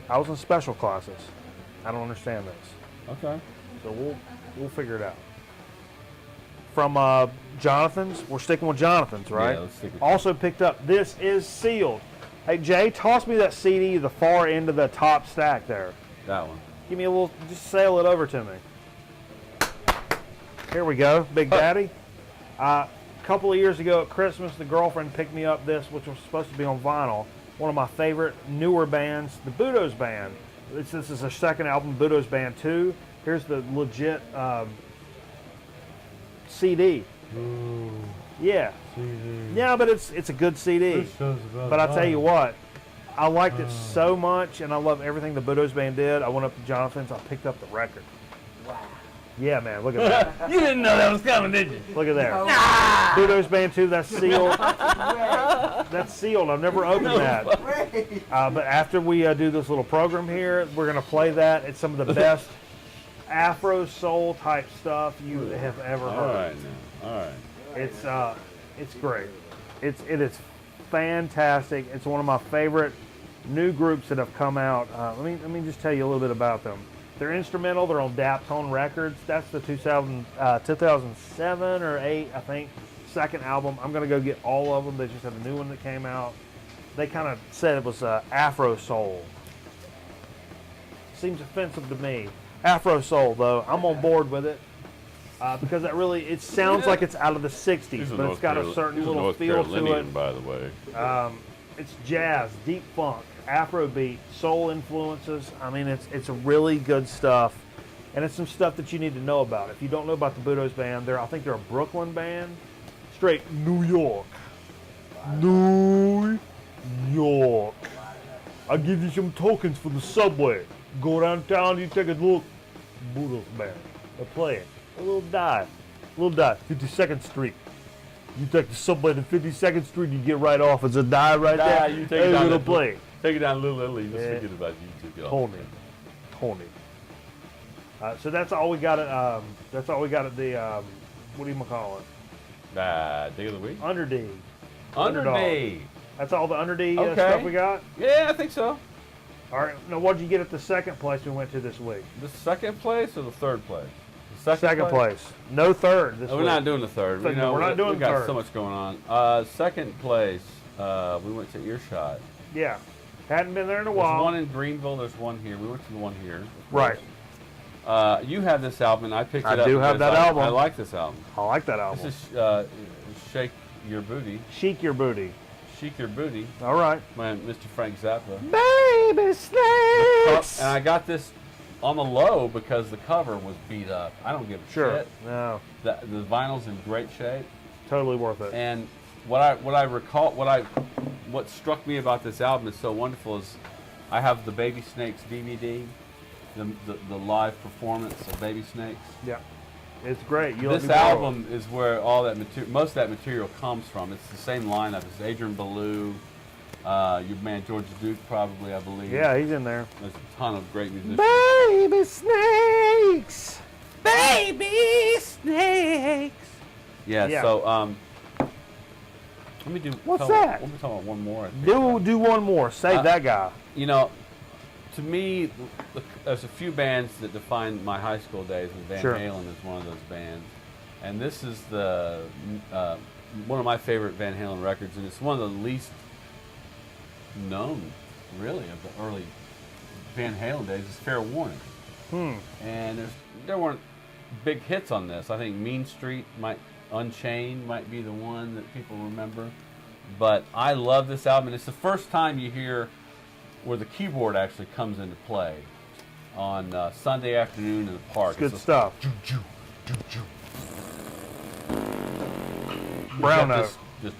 I was in special classes. I don't understand this. Okay. So we'll figure it out. From Jonathan's, we're sticking with Jonathan's, right? Yeah, let's stick with Also picked up, this is sealed. Hey, Jay, toss me that CD, the far end of the top stack there. That one. Give me a little, just sail it over to me. Here we go, Big Daddy. A couple of years ago at Christmas, the girlfriend picked me up this, which was supposed to be on vinyl. One of my favorite newer bands, the Budo's Band. This is their second album, Budo's Band 2. Here's the legit CD. Ooh, Yeah. CD. Yeah, but it's a good CD. But I tell you what, I liked it so much, and I love everything the Budo's Band did. I went up to Jonathan's, I picked up the record. Wow. Yeah, man, look at that. You didn't know that was coming, did you? Look at there. No. Budo's Band 2, that's sealed. Way. That's sealed. I've never opened that. Way. But after we do this little program here, we're going to play that. It's some of the best Afro soul type stuff you have ever All heard. right, now. All right. It's great. It is fantastic. It's one of my favorite new groups that have come out. Let me just tell you a little bit about them. They're instrumental. They're on Daptone Records. That's the 2007 or 8, I think, second album. I'm going to go get all of them. They just have a new one that came out. They kind of said it was Afro soul. Seems offensive to me. Afro soul, though, I'm on board with it because it sounds like it's out of the 60s, but it's got a certain little feel to it. By the way. It's jazz, deep funk, Afrobeat, soul influences. I mean, it's really good stuff, and it's some stuff that you need to know about. If you don't know about the Budo's Band, I think they're a Brooklyn band, straight New York. New York. I'll give you some tokens for the subway. Go downtown, you take a look. Budo's Band. They're playing. A little dive. 52nd Street. You take the subway to 52nd Street, you get right off. It's a dive right there. You take it down. Little play. Take it down Little Italy. Just Yeah. forget about YouTube. Tony. So that's all we got at. That's all we got at the. What do you call it? Dig of the week. Under D. Underdog. That's all the Under D Okay. stuff we got. Yeah, I think so. All right. Now, what did you get at the second place we went to this week? The second place or the third place? Second place. No third this Oh, week. we're not doing the third. So, we're not doing we got third. so much going on. Second place, we went to Earshot. Yeah. Hadn't been there in a There's while. one in Greenville. There's one here. We went to the one here. of Right. course. You have this album, and I picked it I up. do have because that album. I like this album. I like that album. This is Shake Your Booty. Chic Your Booty. Chic Your Booty All right. by Mr. Frank Zappa. Baby snakes. And I got this on the low because the cover was beat up. I don't give a Sure. shit. No. The vinyl's in great shape. Totally worth it. And what I recall, what struck me about this album is so wonderful is I have the Baby Snakes DVD, the live performance of Baby Snakes. Yeah. It's great. This album is where all that most of that material comes from. It's the same lineup. It's Adrian Belew, your man George Duke, probably, I believe. Yeah, he's in there. There's a ton of great musicians. Baby snakes. Baby Snakes. Yeah. So let me do. What's that? Let me talk about one more. I think. Do one more. Save that guy. You know, to me, there's a few bands that define my high school days, and Van Sure. Halen is one of those bands. And this is the one of my favorite Van Halen records, and it's one of the least known, really, of the early Van Halen days. It's Fair Warning. And there weren't big hits on this. I think Mean Street Unchained might be the one that people remember. But I love this album, and it's the first time you hear where the keyboard actually comes into play on Sunday afternoon in the park. It's good stuff. Brown note. Just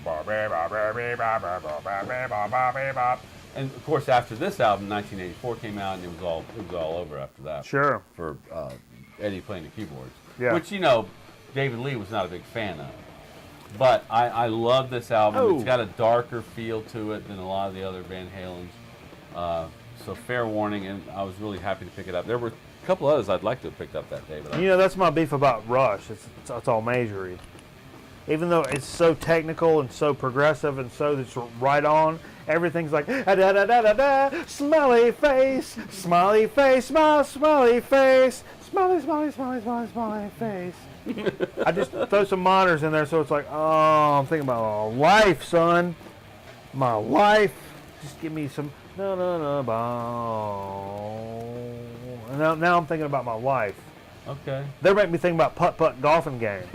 and of course after this album, 1984 came out, and it was all over after that. Sure. For Eddie playing the keyboards, Yeah. which David Lee was not a big fan of. But I love this album. Oh. It's got a darker feel to it than a lot of the other Van Halens. So Fair Warning, and I was really happy to pick it up. There were a couple others I'd like to have picked up that day, but That's my beef about Rush. It's all majory. Even though it's so technical and so progressive and so that's right on, everything's like da da da da da, smiley face, smiley face, smile, smiley face, smiley, smiley, smiley, smiley, smiley face. I just throw some minors in there, so it's like, oh, I'm thinking about my life, son, my life. Just give me some no ball. And now I'm thinking about my wife. Okay. They make me think about putt golfing games.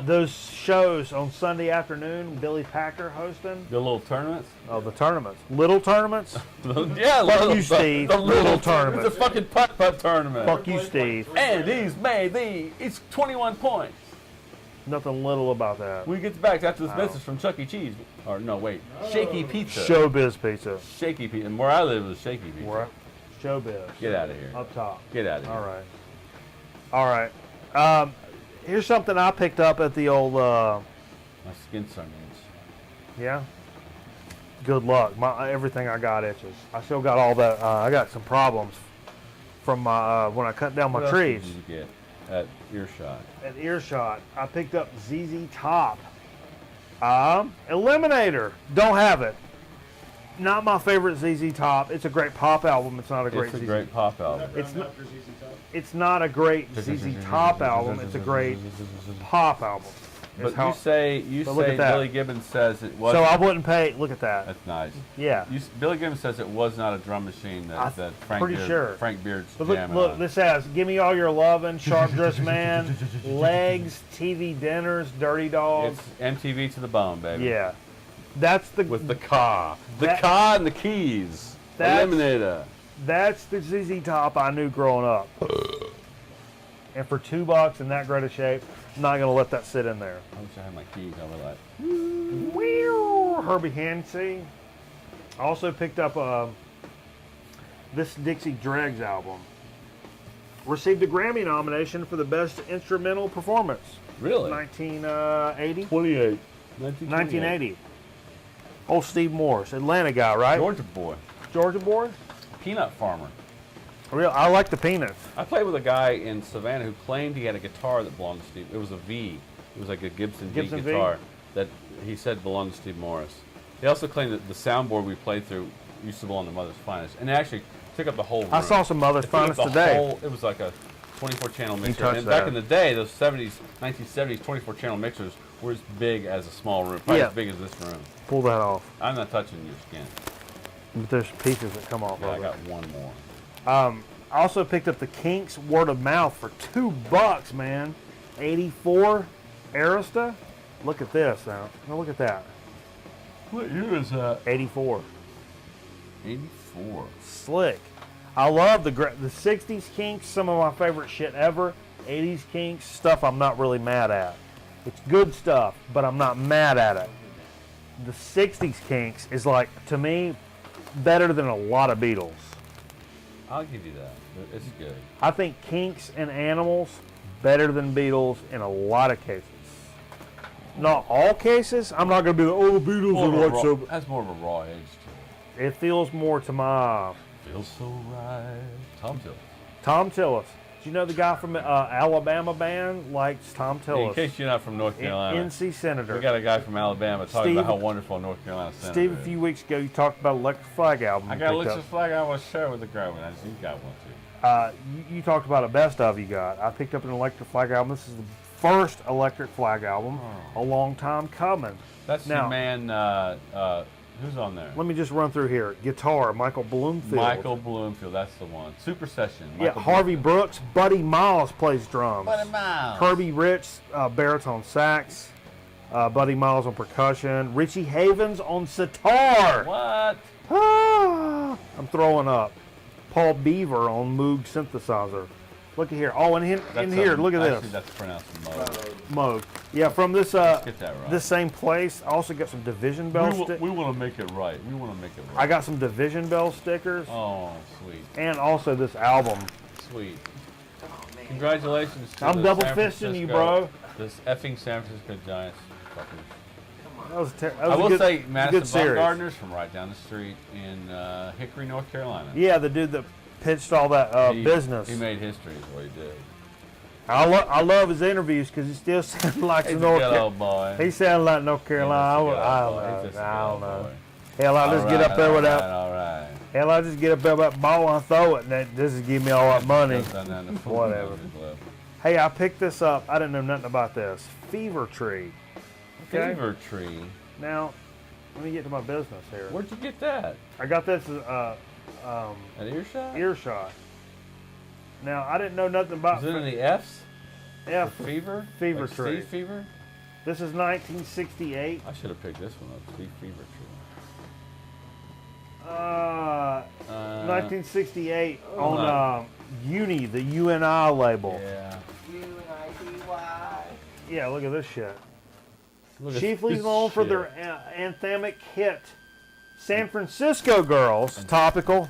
Those shows on Sunday afternoon, Billy Packer hosting. The little tournaments? Oh, the tournaments. Little tournaments? Yeah, Fuck you, Steve. The Little It's tournaments. a fucking putt tournament. Fuck you, Steve. And he's made it's 21 points. Nothing little about that. We get back after this message from Chuck E. Cheese. Or no, wait. Shaky Pizza. Showbiz pizza. Shaky Pizza. And where I live is Shaky Pizza. Where? Showbiz. Get out of here. Up top. Get out of here. All right. Here's something I picked up at the old. My skin's onions. Yeah. Good luck. Everything I got itches. I still got all that. I got some problems from my when I cut down my What else trees. did you get at Earshot? At Earshot, I picked up ZZ Top. Eliminator. Don't have it. Not my favorite ZZ Top. It's a great pop album. It's not a great It's a ZZ. great pop album. It's not a great ZZ Top album. It's a great pop album. But you say look at that. Billy Gibbons says it was. So I wouldn't pay. Look at that. That's nice. Yeah. Billy Gibbons says it was not a drum machine that Frank Beard's But jamming look, on. this has "Give Me All Your Lovin'," "Sharp Dressed Man," "Legs," "TV Dinners," "Dirty Dogs." It's MTV to the bone, baby. Yeah, that's the With the car, That- and the keys. That's- Eliminator. that's the ZZ Top I knew growing up. And for $2 in that great a shape, I'm not gonna let that sit in there. I wish I had my keys. I would like. Herbie Hancock. I also picked up this Dixie Dregs album. Received a Grammy nomination for the best instrumental performance. Really? 1980. 28. 1980. Old Steve Morse, Atlanta guy, right? Georgia boy. Georgia boy. Peanut farmer. I like the peanuts. I played with a guy in Savannah who claimed he had a guitar that belonged to Steve. It was a V. It was like a Gibson V Gibson V? guitar that he said belonged to Steve Morris. He also claimed that the soundboard we played through used to belong to Mother's Finest, and it actually took up the whole room. I saw some Mother's It took up Finest the today. whole- it was like a 24-channel mixer. touched And back that. in the day, those 1970s 24-channel mixers were as big as a small room, probably Yeah. as big as this room. Pull that off. I'm not touching your skin. But there's pieces that come off Yeah, I of it. got one more. I also picked up the Kinks Word of Mouth for $2, man. 84 Arista. Look at this now. Now look at that. What year is that? 84. 84. Slick. I love the 60s Kinks, some of my favorite shit ever. 80s Kinks, stuff I'm not really mad at. It's good stuff, but I'm not mad at it. The 60s Kinks is like, to me, better than a lot of Beatles. I'll give you that. It's good. I think Kinks and Animals better than Beatles in a lot of cases. Not all cases. I'm not going to be like, oh, the Beatles More are of a like raw- so. That's more of a raw edge to It feels more to my it. Feels so right. Tom Tillis. Tom Tillis. Do you know the guy from Alabama band likes Tom In Tillis? case you're not from North Carolina, NC Senator. we got a guy from Alabama talking Steve- about how wonderful North Carolina Senator Steve, a is. few weeks ago, you talked about Electric Flag album. I you got a picked Lexus up. flag I want to share with the crowd. I just you got one too. You talked about a best of you got. I picked up an Electric Flag album. This is the first Electric Flag album. A long time coming. That's Now- your man. Who's on there? Let me just run through here. Guitar, Michael Bloomfield. Michael Bloomfield. That's the one. Super Session. Yeah, Michael Harvey Brooks. Buddy Miles plays drums. Buddy Miles. Herbie Rich, baritone sax. Buddy Miles on percussion. Richie Havens on sitar. What? Ah, I'm throwing up. Paul Beaver on Moog synthesizer. Look at here. Oh, and in That's here, a- look at actually, this. That's pronounced Moog. Moog. Yeah, from this Get that right. this same place. I also got some Division Bell stickers. We want to make it right. We want to make it I right. got some Division Bell stickers, Oh, sweet. and also this album. Sweet. Congratulations to I'm the double San fisting you, Francisco- bro. This effing San Francisco Giants. Fuckers. That was, that I was will a good, say good Madison series. Bumgarner's from right down the street in Hickory, North Carolina. Yeah, the dude that pitched all that He- business. He made history is what he did. I love his interviews because he still sounds like He's a North good Carolina. old boy. He sounds like North Carolina. He's just a good I old boy. don't He's just know. a I good don't old know. boy. Hell, I just get up there with that. All right. Hell, I just get up there with that ball and throw it, and that this is give me all that money. Goes down the foot Whatever. of the glove. Hey, I picked this up. I didn't know nothing about this. Fever Tree. Okay. Fever Tree. Now, Let me get to my business here. Where'd you get that? I got this An earshot? earshot. Now I didn't know nothing about Is it in the F's? F. For fever? Fever Like tree. Steve Fever? This is 1968. I should have picked this one up. Steve Fever Tree. 1968 hold on Uni, the UNI label. Yeah. U-N-I-T-Y. Yeah, look at this shit. Look at Chiefly this known for shit. their anthemic hit, San Francisco Girls, topical,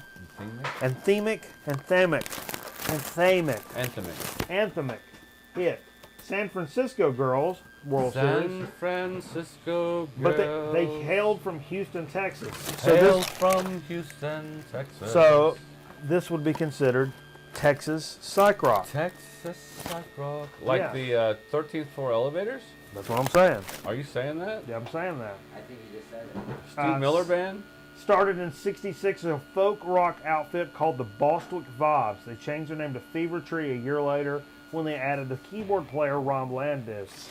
Anthemic? anthemic hit, San Francisco Girls, World Series. San Francisco But girls. they hailed from Houston, Texas. So Hail from Houston, Texas. so this would be considered Texas psych rock. Texas psych rock. Like Yeah. the 13th floor elevators? That's what I'm saying. Are you saying that? Yeah, I'm saying that. I think you just said it. Steve Miller Band? Started in '66 as a folk rock outfit called the Bostwick Vibes. They changed their name to Fever Tree a year later when they added the keyboard player Ron Landis.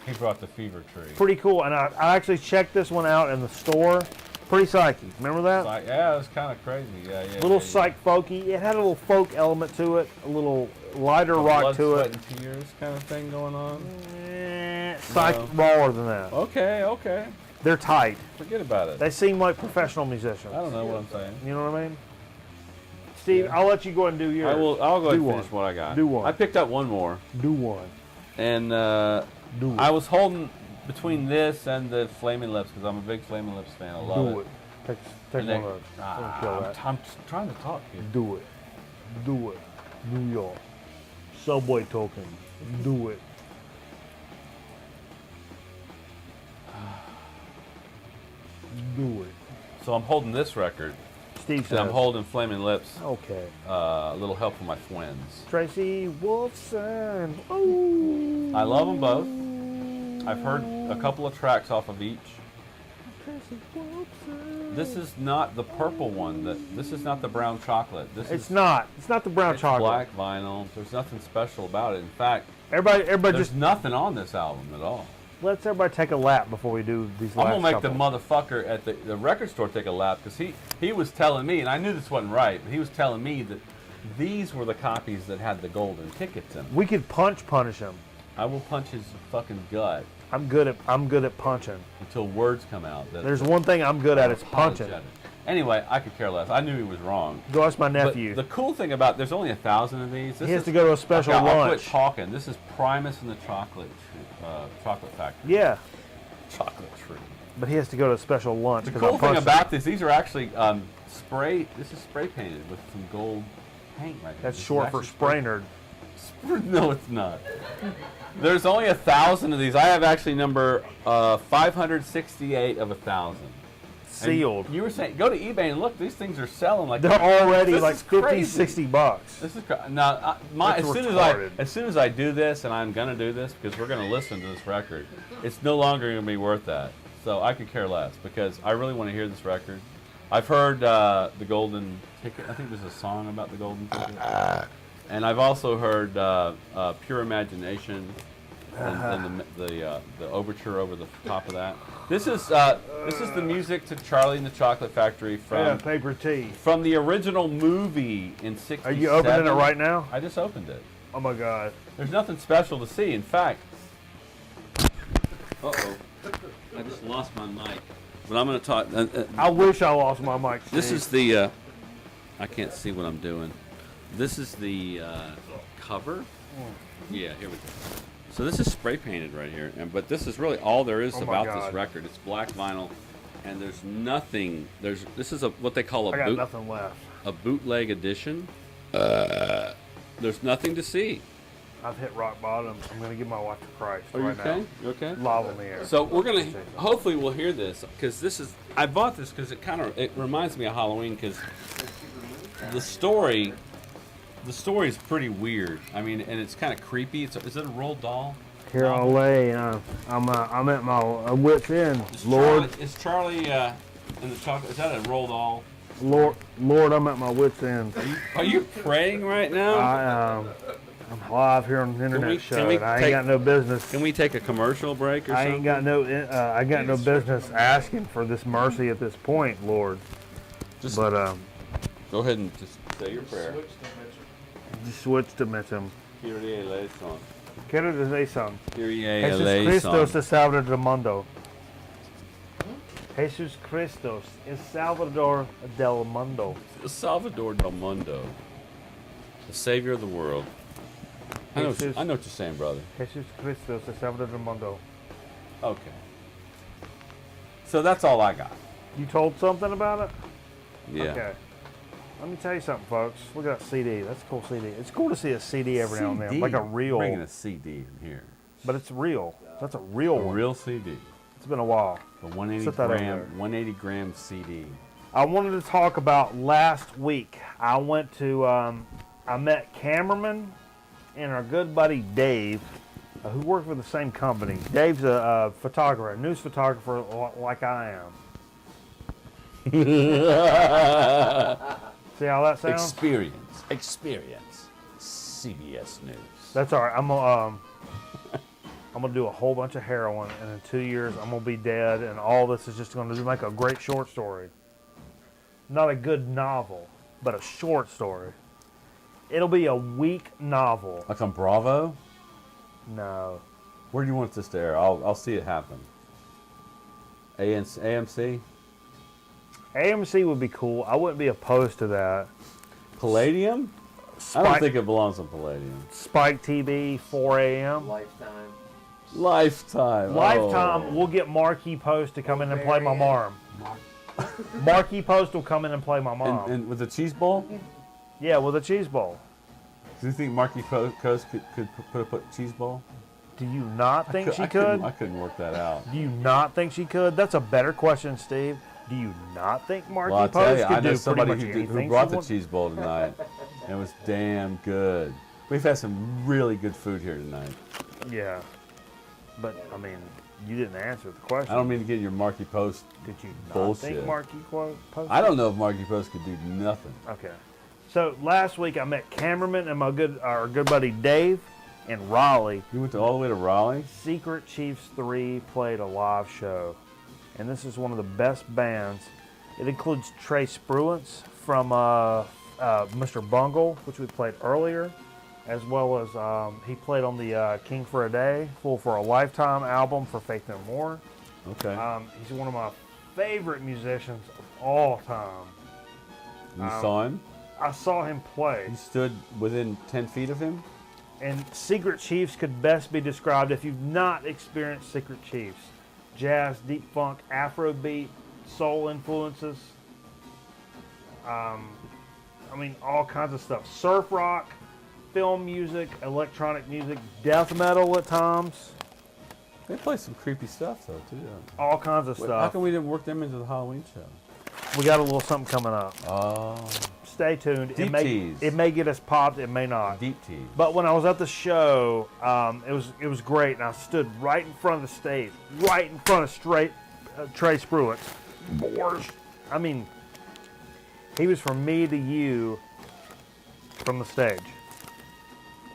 He brought the Fever Tree. Pretty cool, and I actually checked this one out in the store. Pretty psyche. Remember that? Like, yeah, it was kind of crazy. Yeah, yeah. Little yeah, psych folky. It had a little folk element to it, a little lighter yeah. rock Blood, to sweat, it. and tears kind of thing going on. Psych rawer than that. Okay, okay. They're tight. Forget about it. They seem like professional musicians. I don't know what I'm saying. You know what I mean? Steve, Yeah. I'll let you go and do yours. I'll go ahead Do and finish one. what I got. Do one. I picked up one more, Do one. and Do it. I was holding between this and the Flaming Lips because I'm a big Flaming Lips fan. I love Do it. Take And one they- of those. Don't kill that. I'm just trying to talk here. Do it. Do it. New York. Subway token. Do it. Do it. So I'm holding this record, Steve says. and I'm holding Flaming Lips. Okay. A little help from my twins. Tracy Wolfson. Ooh. I love them both. I've heard a couple of tracks off of each. Tracy Wolfson. This is not the purple one. This is not the brown chocolate. This It's is not. It's not the brown it's chocolate. black vinyl. There's nothing special about it. In fact, Everybody there's just nothing on this album at all. let's everybody take a lap before we do these I'm last gonna make couple. the motherfucker at the record store take a lap because he was telling me, and I knew this wasn't right, but he was telling me that these were the copies that had the golden tickets in them. We could punish him. I will punch his fucking gut I'm good at punching. until words come out. That There's one thing I'm good at, it's punching. apologetic. Anyway, I could care less. I knew he was wrong. Go ask my But nephew. the cool thing about there's only 1,000 of these. This He has is- to go to a special Okay, I'll lunch. quit talking. This is Primus and the Chocolate Factory. Yeah, Chocolate Tree. but he has to go to a special lunch. The 'cause cool I thing punched him. about these are actually spray. This is spray painted with some gold paint right here. That's This is short for actually spray- Sprainerd. No, it's not. There's only 1,000 of these. I have actually number 568 of 1,000. And Sealed. You were saying, go to eBay and look. These things are selling like They're already This like is 50, crazy. 60 bucks. This is now. That's As soon as I do this, and I'm gonna do this because we're gonna listen to this record, it's no longer gonna be worth that. So I could care less because I really want to hear this record. I've heard the Golden Ticket. I think there's a song about the Golden Ticket, and I've also heard Pure Imagination and the overture over the top of that. This is the music to Charlie and the Chocolate Factory Yeah, from paper tea. from the original movie in '67. Are you opening it right now? I just opened it. Oh my God. There's nothing special to see. In fact, uh-oh, I just lost my mic. But I'm going to talk. I wish I lost my mic. This Steve. is the. I can't see what I'm doing. This is the cover. Yeah, here we go. So this is spray painted right here, but this is really all there is Oh my about God. this record. It's black vinyl, and there's nothing. This is what they call I got a nothing left. bootleg edition. There's nothing to see. I've hit rock bottom. I'm gonna give my wife to Christ Are you right okay? now. You okay? Live on the air. So we're gonna hopefully we'll hear this because this is I bought this because it reminds me of Halloween because the story is pretty weird. I mean, and it's kind of creepy. Is it a roll doll? Here I'll lay. I'm at my wit's end. Lord, Is Charlie in the chocolate? Is that a roll doll? Lord, I'm at my wit's end. Are you praying right now? I'm live here on the internet we- show, can we and I ain't take- got no business. Can we take a commercial break or I something? ain't got no. I got no business asking for this mercy at this point, Lord. Just But go ahead and just say your prayer. just switch to Mitchum. Kyrie eleison. Quiero decir son. Kyrie Jesus Christos eleison. es Salvador del mundo. Jesus Christos es Salvador del mundo. Salvador del Mundo, the Savior of the world. I know Jesus. what you're saying, brother. Jesus Christos es Salvador del mundo. Okay. So that's all I got. You told something about it? Yeah. Okay. Let me tell you something, folks. Look at that CD. That's a cool CD. It's cool to see a CD every now and then, CD. like a real. Bringing a CD in here. But it's real. That's a real A one. real CD. It's been a while. The 180 Sit that over gram, there. 180 gram CD. I wanted to talk about last week. I went to, I met Cameraman and our good buddy Dave, who work for the same company. Dave's a photographer, a news photographer like I am. See how that sounds? Experience. CBS News. That's all right. I'm gonna do a whole bunch of heroin, and in 2 years I'm gonna be dead, and all this is just gonna make a great short story. Not a good novel, but a short story. It'll be a weak novel. Like on Bravo? No. Where do you want this to air? I'll see it happen. AMC? AMC would be cool. I wouldn't be opposed to that. Palladium? I don't think it belongs on Palladium. Spike TV, 4 a.m. Lifetime. Lifetime. Lifetime, Oh. we'll get Marquis Post to come in and play my mom. Marquis Post will come in and play my mom. And with the cheese ball? Yeah, with a cheese ball. Do you think Marky Coast could put a cheese ball? Do you not think she I could? couldn't work that out. Do you not think she could? That's a better question, Steve. Do you not think Marquis Well, I'll tell Post you, could I know do somebody pretty much who anything brought she the wants? cheese bowl tonight. And it was damn good. We've had some really good food here tonight. Yeah. But, I mean, you didn't answer the question. I don't mean to get your Marky Post. Did you not bullshit. think Marquis Post? I don't know if Marky Post could do nothing. Okay. So, last week I met Cameraman and our good buddy Dave in Raleigh. You went all the way to Raleigh? Secret Chiefs 3 played a live show. And this is one of the best bands. It includes Trey Spruance from Mr. Bungle, which we played earlier, as well as he played on the King for a Day, Fool for a Lifetime album for Faith No More. Okay. He's one of my favorite musicians of all time. You saw him? I saw him play. You stood within 10 feet of him? And Secret Chiefs could best be described, if you've not experienced Secret Chiefs, jazz, deep funk, Afrobeat, soul influences. I mean, all kinds of stuff. Surf rock, film music, electronic music, death metal at times. They play some creepy stuff, though, too. All kinds of How stuff. come we didn't work them into the Halloween show? We got a little something coming up. Oh, Stay tuned. Deep tease. It may get us popped, it may not. deep tea. But when I was at the show, it was great, and I stood right in front of the stage, right in front of Trey Spruance. I mean, he was from me to you from the stage,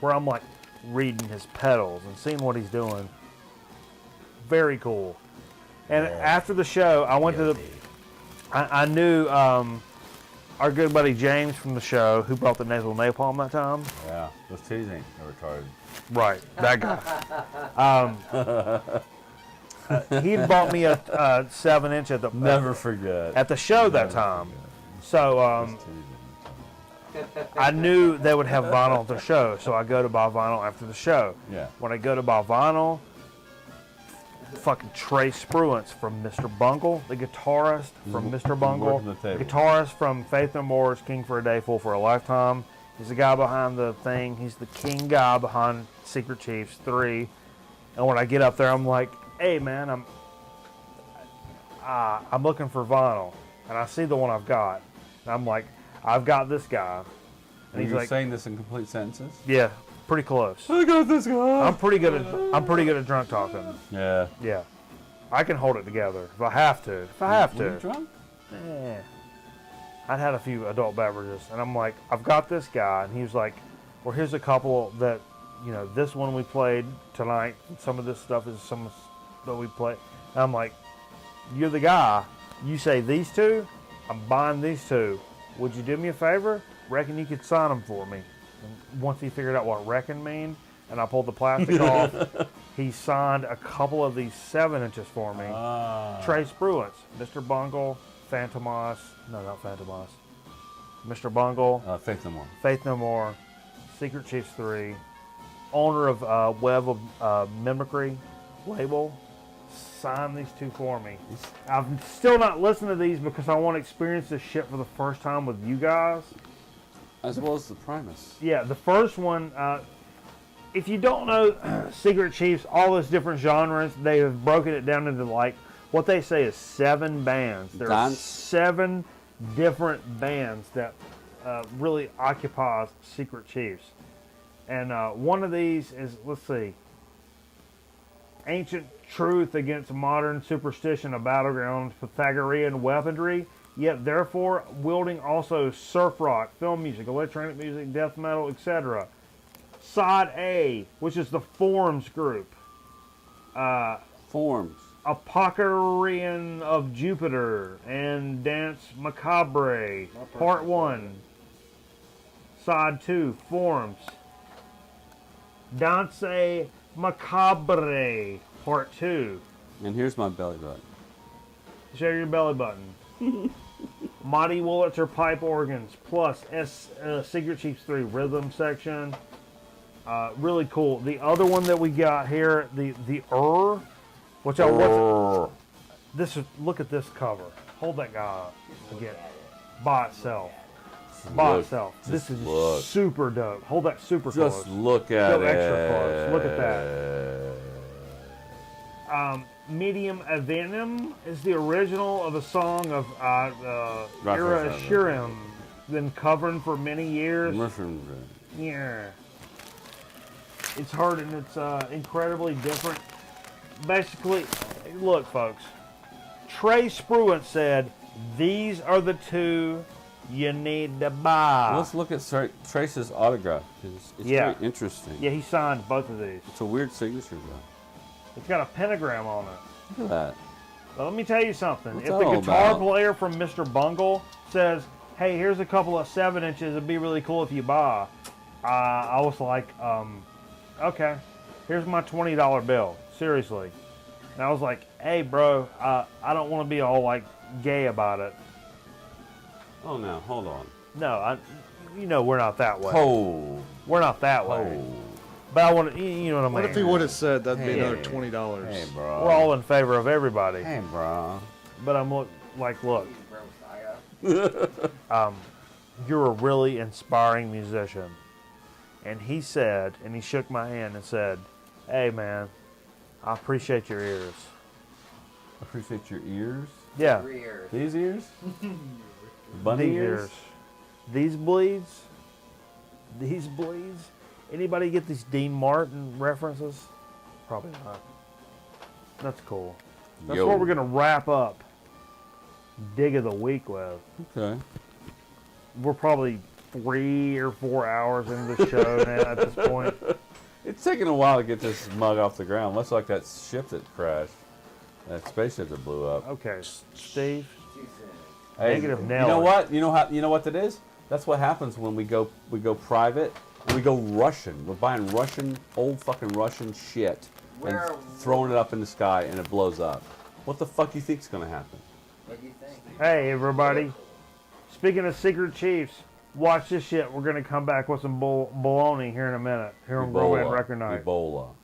where I'm like reading his pedals and seeing what he's doing. Very cool. And after the show, I went to the. I knew our good buddy James from the show, who brought the nasal napalm that time. Yeah, those titties ain't retarded. Right, that guy. He had bought me a 7-inch at the Never forget. at the show that time. So I knew they would have vinyl at the show, so I go to buy vinyl after the show. Yeah. When I go to buy vinyl, fucking Trey Spruance from Mr. Bungle, the guitarist from Mr. Bungle, working the table. guitarist from Faith No More's King for a Day, Fool for a Lifetime. He's the guy behind the thing. He's the king guy behind Secret Chiefs 3. And when I get up there, I'm like, "Hey, man, I'm looking for vinyl," and I see the one I've got, and I'm like, "I've got this guy," and he's You're like, saying this in complete sentences? "Yeah, pretty close." I got this guy. I'm pretty good at drunk talking. Yeah. Yeah, I can hold it together if I have to. If I have Were you to. drunk? I'd had a few adult beverages, and I'm like, "I've got this guy," and he was like, or here's a couple that, this one we played tonight. Some of this stuff is some that we played. And I'm like, you're the guy. You say these two, I'm buying these two. Would you do me a favor? Reckon you could sign them for me? And once he figured out what reckon mean, and I pulled the plastic off, he signed a couple of these 7 inches for me. Trey Spruance, Mr. Bungle, Phantomas. No, not Phantomas. Mr. Bungle. Faith No More. Faith No More. Secret Chiefs 3. Owner of Web of Mimicry label. Sign these 2 for me. I've still not listened to these because I want to experience this shit for the first time with you guys. As well as the Primus. Yeah, the first one, if you don't know Secret Chiefs, all those different genres, they have broken it down into what they say is 7 bands. There are 7 different bands that really occupies Secret Chiefs. And one of these is, let's see, Ancient Truth Against Modern Superstition, a battleground Pythagorean weaponry, yet therefore wielding also surf rock, film music, electronic music, death metal, etc. Side A, which is the Forms group. Forms. Apocalypse of Jupiter and Dance Macabre, Part 1. Side 2, Forms. Danse Macabre, Part 2. And here's my belly button. Show your belly button. Mighty Wurlitzer pipe organs plus Secret Chiefs 3 rhythm section. Really cool. The other one that we got here, the which I was. This is, look at this cover. Hold that guy up again. By itself. By itself. This is super dope. Hold that super close. Just look at Go it. extra close. Look at that. Medium Avenim is the original of a song of Ira Shirim, been covering for many years. Yeah. It's hard and it's incredibly different. Basically, look, folks. Trey Spruance said, these are the 2 you need to buy. Let's look at Trace's autograph. It's very interesting. Yeah, he signed both of these. It's a weird signature, though. It's got a pentagram on it. Look at that. Well, let me tell you something. What's If that the all guitar about? player from Mr. Bungle says, hey, here's a couple of 7 inches, it'd be really cool if you buy, I was like, okay, here's my $20 bill. Seriously. And I was like, hey, bro, I don't want to be all, gay about it. Oh, no, hold on. No, we're not that way. Oh. We're not that way. Oh. But I want to, you know what I mean? What if he would have said that'd be another Hey. $20? Hey, bro. We're all in favor of everybody. Hey, bro. But I'm look, Bro, Saya. you're a really inspiring musician. And he said, and he shook my hand and said, hey, man, I appreciate your ears. Appreciate your ears. Yeah. 3 years. These ears? Bunny These ears? These bleeds. These bleeds. Anybody get these Dean Martin references? Probably not. That's cool. That's Yo. what we're going to wrap up Dig of the Week with. Okay. We're probably 3 or 4 hours into the show now at this point. It's taking a while to get this mug off the ground, much like that ship that crashed. That spaceship that blew up. Okay, Steve. Too soon. Hey, Negative you Nelly. know what? You know what that is? That's what happens when we go private and we go Russian. We're buying old fucking Russian shit Where- and throwing it up in the sky and it blows up. What the fuck you think's gonna happen? What do you think? Hey, everybody. Speaking of Secret Chiefs, watch this shit. We're going to come back with some baloney here in a minute. Here on Whirlwind Record Night. Ebola.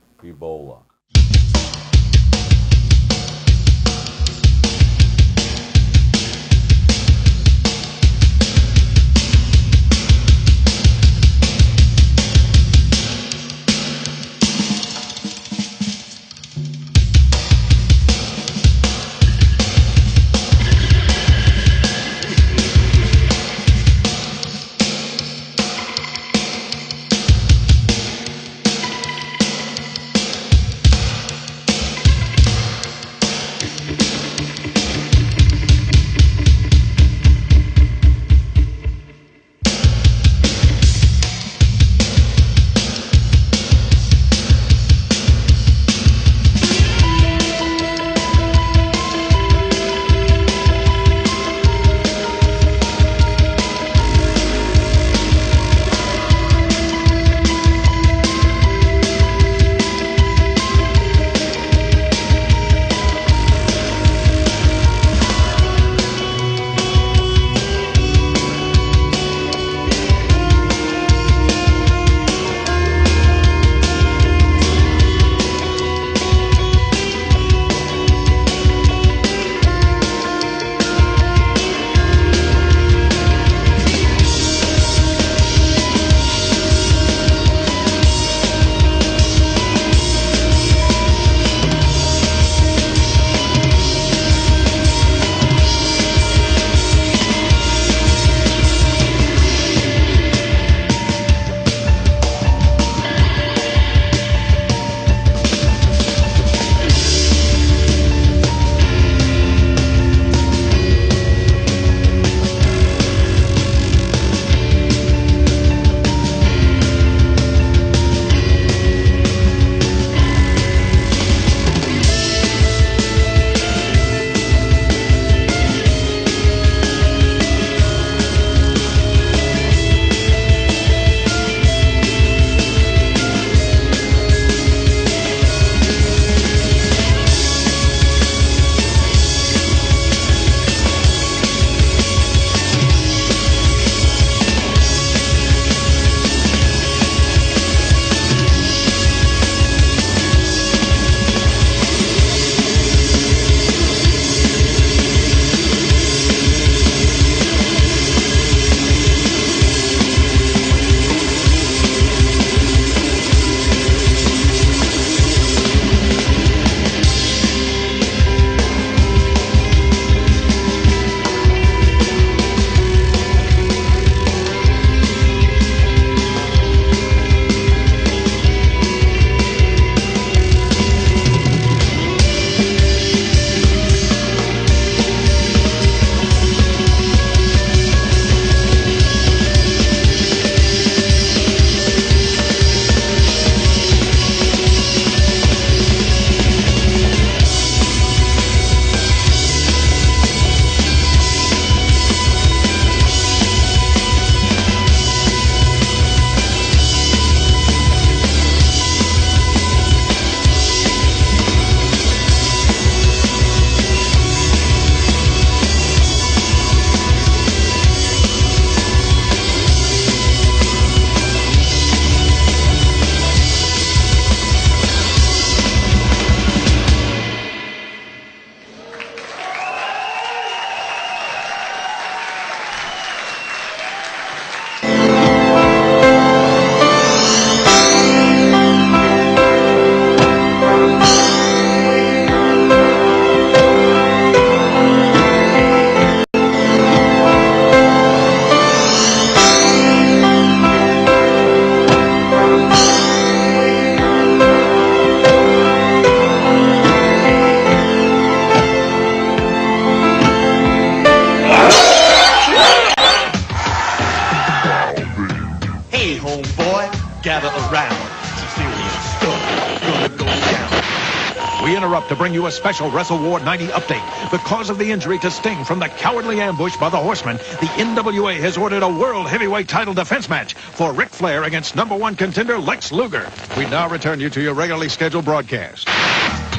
up to bring you a special Wrestle War 90 update. Because of the injury to Sting from the cowardly ambush by the Horsemen, the NWA has ordered a World Heavyweight title defense match for Ric Flair against #1 contender Lex Luger. We now return you to your regularly scheduled broadcast.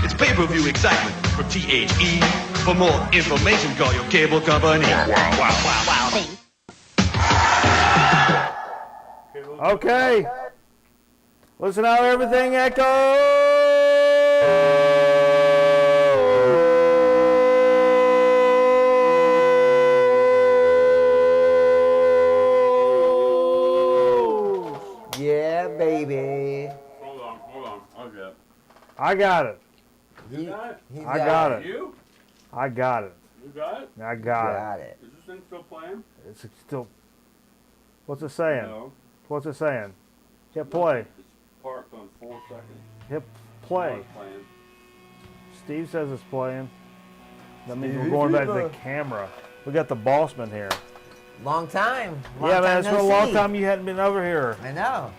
It's pay-per-view excitement from THE. For more information, call your cable company. Wow. Okay. Listen how everything echoes. Yeah, baby. Hold on. Okay. I got it. He I got it. You? I got it. You got it? I got Got it. Is this thing still playing? it. It's still. What's it saying? No. What's it saying? Hit play. It's parked on 4 seconds. Hit play. Now it's playing. Steve says it's playing. That means we're Stevie going back to the Fever. camera. We got the bossman here. Long time. Yeah, man, it's been a long see. time you hadn't been over here. I know.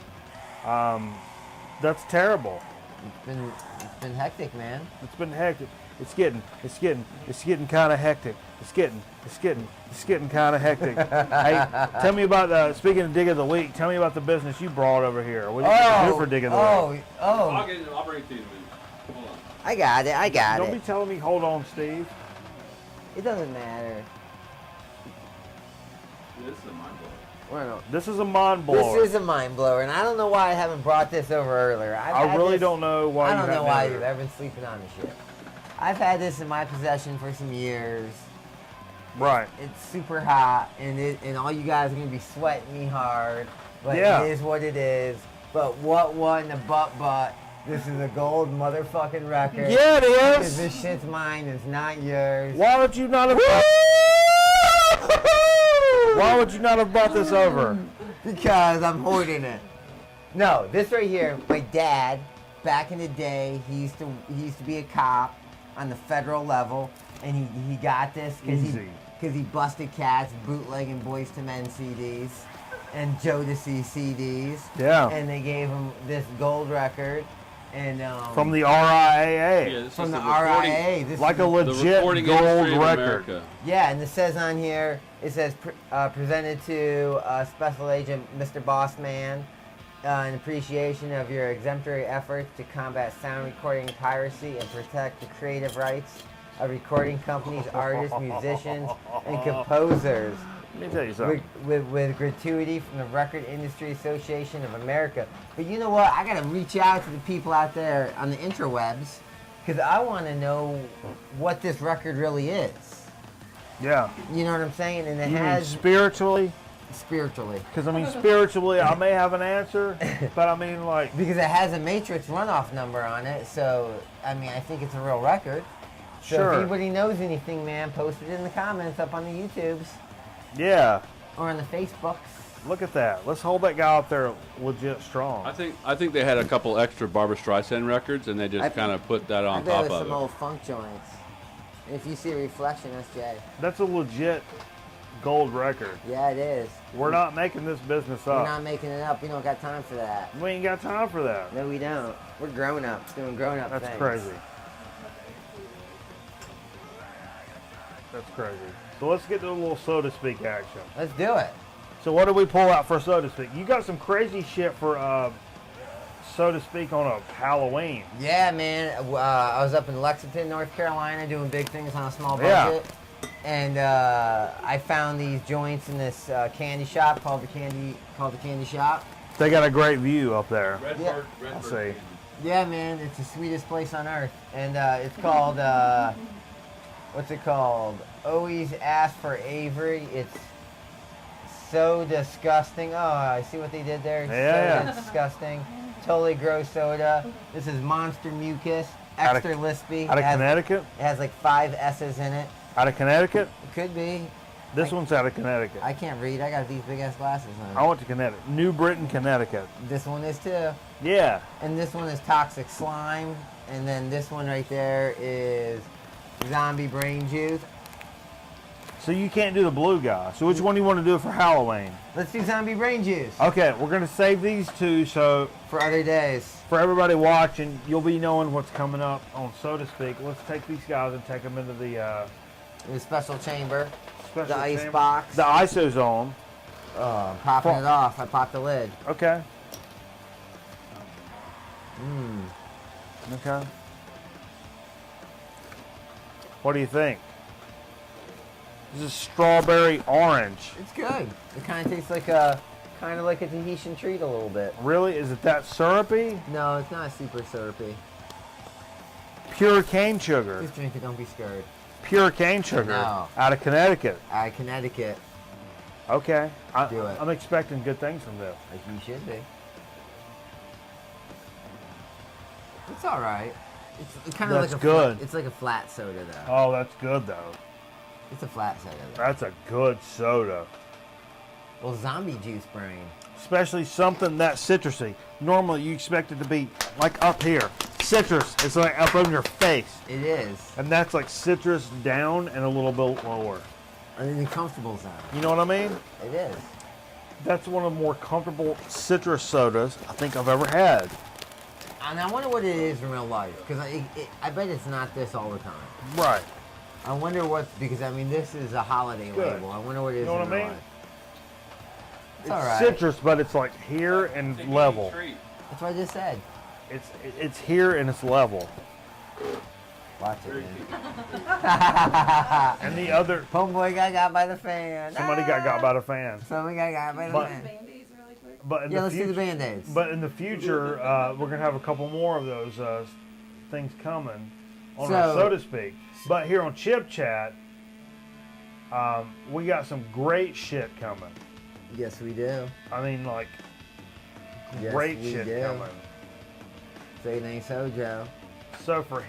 That's terrible. It's been hectic, man. It's been hectic. It's getting kind of hectic. It's getting kind of hectic. Hey, tell me about, speaking of Dig of the Week, tell me about the business you brought over here. What did you do for Dig of the Week? I'll bring it to you in a minute. Hold on. I got Don't it. be telling me, hold on, Steve. It doesn't matter. This is a mind blower. Well, This is a mind blower. this is a mind blower, and I don't know why I haven't brought this over earlier. I really don't know why I you don't know haven't why either. you've ever been sleeping on this shit. I've had this in my possession for some years. Right. It's super hot, and all you guys are gonna be sweating me hard. But Yeah. it is what it is. But what in the butt? This is a gold motherfucking record. Yeah, it Because is. this shit's mine, it's not yours. Why would you not have? Why would you not have brought this over? Because I'm hoarding it. No, this right here, my dad, back in the day, he used to be a cop on the federal level, and he got this Easy. because he busted cats bootlegging Boys to Men CDs and Jodeci CDs. Yeah. And they gave him this gold record, and From the RIAA. Yeah, this from is the recording- RIA. This Like is a The legit recording gold industry of record. America. Yeah, and it says on here, it says presented to Special Agent Mr. Bossman in appreciation of your exemplary efforts to combat sound recording piracy and protect the creative rights of recording companies, artists, musicians, and composers. Let me tell you something. With gratuity from the Record Industry Association of America. But you know what? I gotta reach out to the people out there on the interwebs because I want to know what this record really is. Yeah. You know what I'm saying? And it You mean has spiritually? spiritually Because I mean, spiritually, I may have an answer, but I mean, like, because it has a Matrix runoff number on it. So I mean, I think it's a real record. So Sure. if anybody knows anything, man, post it in the comments up on the YouTubes yeah. or on the Facebooks. Look at that. Let's hold that guy up there legit strong. I think they had a couple extra Barbra Streisand records, and they just kind of put that on I bet top it's of some it. old funk joints. And if you see a reflection, that's Jay. That's a legit gold record. Yeah, it is. We're not making this business We're up. not making it up. We don't got time for that. We ain't got time for that. No, we don't. We're grown ups doing grown up That's things. crazy. That's crazy. So let's get to a little so to speak action. Let's do it. So what did we pull out for so to speak? You got some crazy shit for so to speak on a Halloween. Yeah, man. I was up in Lexington, North Carolina, doing big things on a small Yeah. budget, and I found these joints in this candy shop called the Candy Shop. They got a great view up there. Yeah. I see. Yeah, man. It's the sweetest place on earth, and it's called what's it called? Always Ask for Avery. It's so disgusting. Oh, I see what they did there. Yeah. So disgusting. Totally gross soda. This is Monster Mucus. Out of- Extra lispy. Out of It has- Connecticut? It has like 5 S's in it. Out of Connecticut? It could be. This one's out of Connecticut. I can't read. I got these big ass glasses I on. went to Connecticut. New Britain, Connecticut. This one is too. Yeah. And this one is Toxic Slime. And then this one right there is Zombie Brain Juice. So you can't do the blue guy. So which one do you want to do for Halloween? Let's do zombie brain juice. Okay, we're gonna save these two so For other days. for everybody watching, you'll be knowing what's coming up on So to Speak. Let's take these guys and take them into the The special chamber. special The ice chamber. box. The ISO zone. Oh, I'm popping it off. I popped the lid. Okay. Mmm. Okay. What do you think? This is strawberry orange. It's good. It kind of tastes like a Tahitian treat a little bit. Really? Is it that syrupy? No, it's not super syrupy. Pure cane sugar. Just drink it. Don't be scared. Pure cane sugar. No. Out of Connecticut. Connecticut. Okay. Do it. I'm expecting good things from this. Like you should be. It's all right. It's kind of That's like a good. It's like a flat soda though. Oh, that's good though. It's a flat soda though. That's a good soda. Well, zombie juice brain. Especially something that citrusy. Normally you expect it to be like up here. Citrus, it's like up on your face. It is. And that's like citrus down and a little bit lower. And in the comfortable zone. You know what I mean? It is. That's one of the more comfortable citrus sodas I think I've ever had. And I wonder what it is in real life, because I bet it's not this all the time. Right. I wonder what, because I mean this is a holiday Good. label. I wonder what it is You know in what I real mean? life. It's It's all right. citrus, but it's like here and level. That's what I just said. It's here and it's level. Watch it, man. And the other, Homeboy got by the fan. somebody got by the fan. Somebody got by the But- fan. Band-Aids really quick. But in Yeah, the let's do future, the Band-Aids. But in the future, we're gonna have a couple more of those things coming on our So- So to Speak. But here on Chip Chat, we got some great shit coming. Yes, we do. I mean, like Yes, great we shit do. coming. Say it ain't so, Joe. So for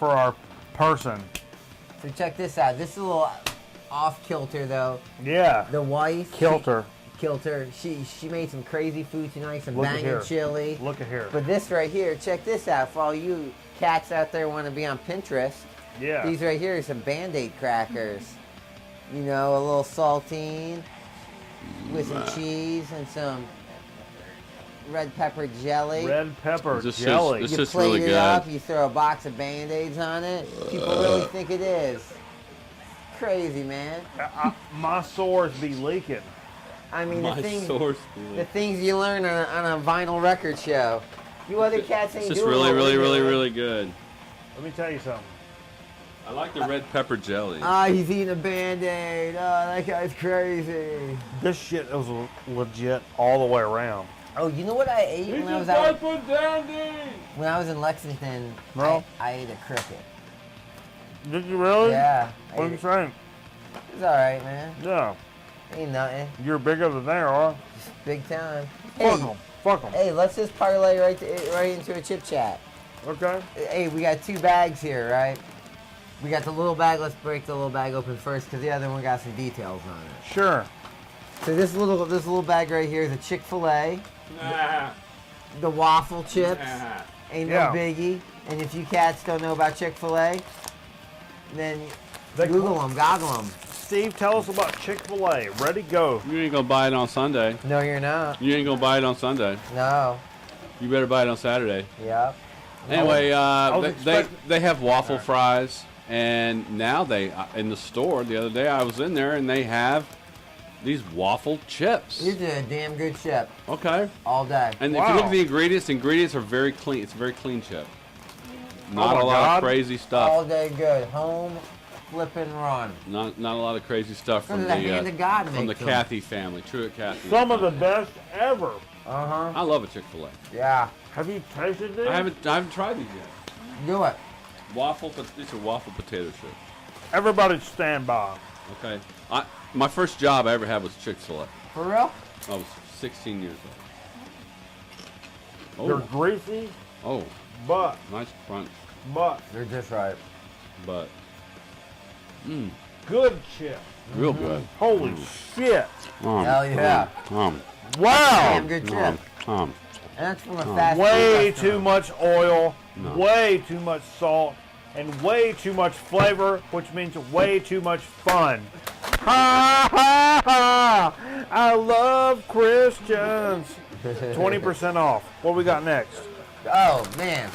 our person, So check this out. This is a little off kilter though. yeah, The wife kilter. She made some crazy food tonight, some Look at banging here. chili. Look at here. But this right here, check this out. For all you cats out there want to be on Pinterest, Yeah. these right here are some Band-Aid crackers. You know, a little saltine with some cheese and some red pepper jelly. Red pepper This is- jelly. this You is plate really it good. up, you throw a box of Band-Aids on it. People really think it is. Crazy, man. My sores be leaking. I mean, My the things source. the things you learn on a vinyl record show. You other cats ain't It's just doing really, what we're really, really, doing. really good. Let me tell you something. I like the red pepper jelly. Ah, he's eating a Band-Aid. Oh, that guy's crazy. This shit was legit all the way around. Oh, you know what I ate when I was out? When I was in Lexington, No. I ate a cricket. Did you really? Yeah. I What do ate you it. think? It's alright, man. Yeah. Ain't nothing. You're bigger than they are. Big time. Fuck Hey, them. Fuck them. hey, let's just parlay right into a chip chat. Okay. Hey, we got two bags here, right? We got the little bag. Let's break the little bag open first, because the other one got some details on it. Sure. So this little bag right here is a Chick-fil-A. The waffle chips. Ain't Yeah. no biggie. And if you cats don't know about Chick-fil-A, then They Google call- them, goggle them. Steve, tell us about Chick-fil-A. Ready, go. You ain't gonna buy it on Sunday. No, you're not. You ain't gonna buy it on Sunday. No. You better buy it on Saturday. Yep. Anyway, was they expecting- they have waffle fries, and now they in the store the other day I was in there and they have these waffle chips. You did a damn good chip Okay. all day. And if you look at the ingredients are very clean. It's a very clean chip. Not my a lot God. of crazy stuff. All day good. Home, flip and run. Not a lot of crazy stuff from From the hand of God from the makes them. Kathy family. Truett Kathy. Some of the best ever. Uh-huh. I love a Chick-fil-A. Yeah. Have you tasted this? I haven't tried these yet. Do it. These are waffle potato chips. Everybody stand by. Okay. My first job I ever had was Chick-fil-A. For real? I was 16 years They're old. greasy, Oh, but nice crunch, They're just right. but good chip. real good. Holy shit. Hell yeah. Wow. Damn good chip. And that's from a fast Way food too restaurant. much oil, No. way too much salt, and way too much flavor, which means way too much fun. Ha ha ha! I love Christians. 20% off. What we got next? Oh man,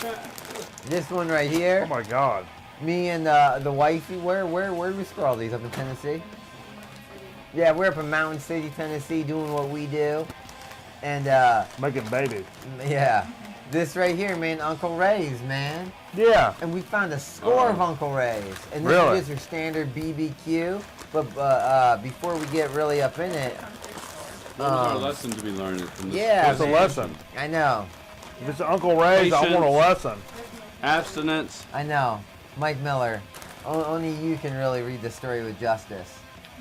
this one right here. Oh my God. Me and the wifey. Where do we score all these? Up in Tennessee? Yeah, we're up in Mountain City, Tennessee, doing what we do. And Making babies. yeah, this right here, man, Uncle Ray's, man. Yeah. And we found a score of Uncle Ray's. And this Really? is your standard BBQ. But before we get really up in it, What was our lesson to be learned from this? yeah, It's a man. lesson. I know, If it's Uncle Ray's, I want a Patience. lesson. Abstinence. I know. Mike Miller, only you can really read the story with justice.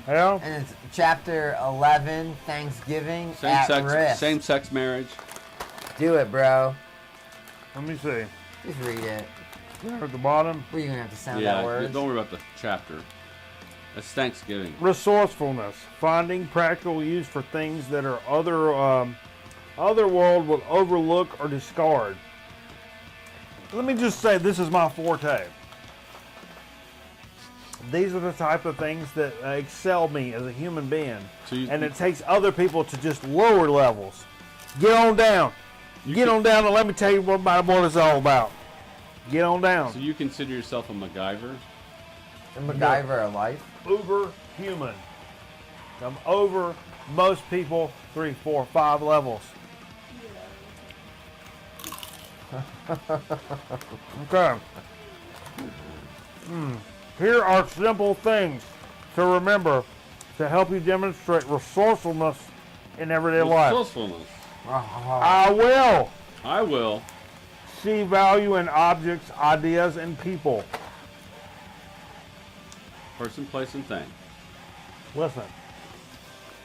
Yeah? And it's chapter 11, Thanksgiving at risk. Same-sex marriage. Do it, bro. Let me see. Just read it. There at the bottom. We're gonna have to sound Yeah, out words. don't worry about the chapter. That's Thanksgiving. Resourcefulness. Finding practical use for things that are other world will overlook or discard. Let me just say, this is my forte. These are the type of things that excel me as a human being. So you- And it takes other people to just lower levels. Get on down. Get on down and let me tell you about what it's all about. Get on down. So you consider yourself a MacGyver? And MacGyver of life. Uber human. I'm over most people 3, 4, 5 levels. Okay. Here are simple things to remember to help you demonstrate resourcefulness in everyday life. Resourcefulness. I will I will. see value in objects, ideas, and people. Person, place, and thing. Listen,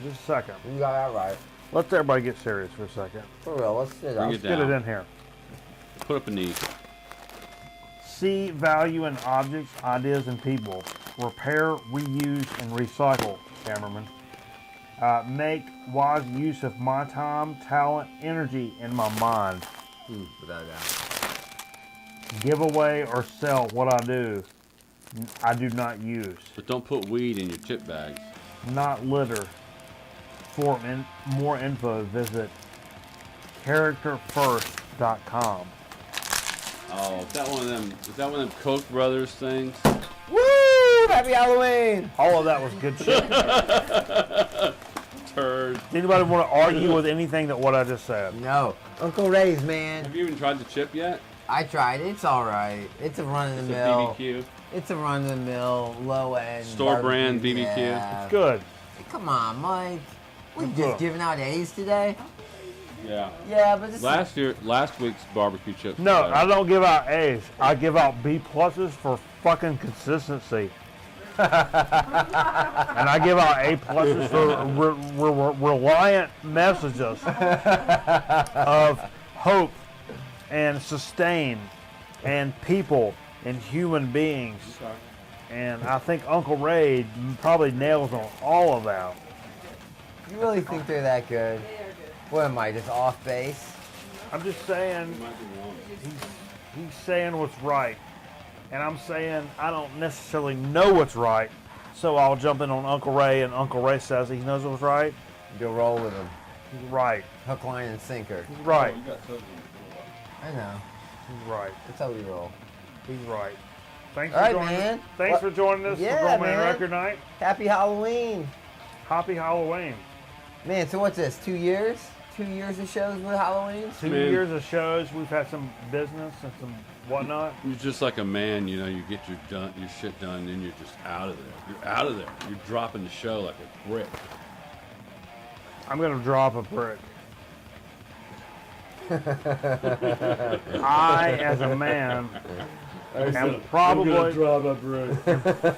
just a second. You got that right. Let's everybody get serious for a second. For real, let's sit Bring up. it Let's get it down. in here. Put up a knee. See value in objects, ideas, and people. Repair, reuse, and recycle, cameraman. Make wise use of my time, talent, energy, and my mind. Without a doubt. Give away or sell what I do not use. But don't put weed in your chip bags. Not litter. For more info, visit characterfirst.com. Oh, is that one of them? Is that one of them Koch brothers things? Woo! Happy Halloween! All of that was good shit. Turd. Does anybody want to argue with anything that what I just said? No. Uncle Ray's, man. Have you even tried the chip yet? I tried. It's alright. It's a It's a run-of-the-mill. BBQ. It's a run-of-the-mill, low-end Store brand barbecue. BBQ. Yeah. It's good. Come on, Mike. We It's just good. giving out A's today? Yeah. Yeah, but this Last week's barbecue chips. No, were I better. don't give out A's. I give out B pluses for fucking consistency. And I give out A pluses for reliant messages of hope and sustain and people and human beings. And I think Uncle Ray probably nails on all of that. You really think they're that good? What am I, just off base? I'm just saying, he's saying what's right. And I'm saying I don't necessarily know what's right. So I'll jump in on Uncle Ray, and Uncle Ray says he knows what's right. Go roll with them. He's right. Hook, line, and sinker. He's right. I know. He's right. That's how we roll. He's right. Thanks All for right, joining man. us. Thanks What- for joining us Yeah, for Grown Man man. Record Night. Happy Halloween. Happy Halloween. Man, so what's this, 2 years? 2 years of shows with Halloween? 2 Man. years of shows. We've had some business and some whatnot. You're just like a man, you know. You get your shit done, and then you're just out of there. You're out of there. You're dropping the show like a brick. I'm going to drop a brick. I, as a man, am probably drop a brick.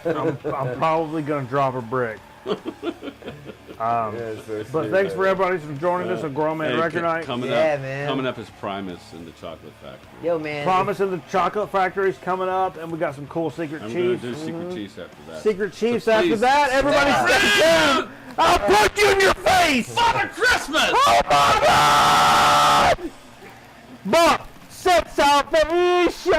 I'm probably going to drop a brick. But thanks for everybody for joining us on Grown Man Record Night. Coming Yeah, up, man. Coming up is Primus in the Chocolate Factory. Yo, man. Promise in the Chocolate Factory is coming up, and we got some cool Secret I'm going Chiefs. to do Secret Chiefs after that. Secret Chiefs So after please- that. Everybody stay tuned. I'll put you in your face. Father Christmas! Oh my God! But, set salvation!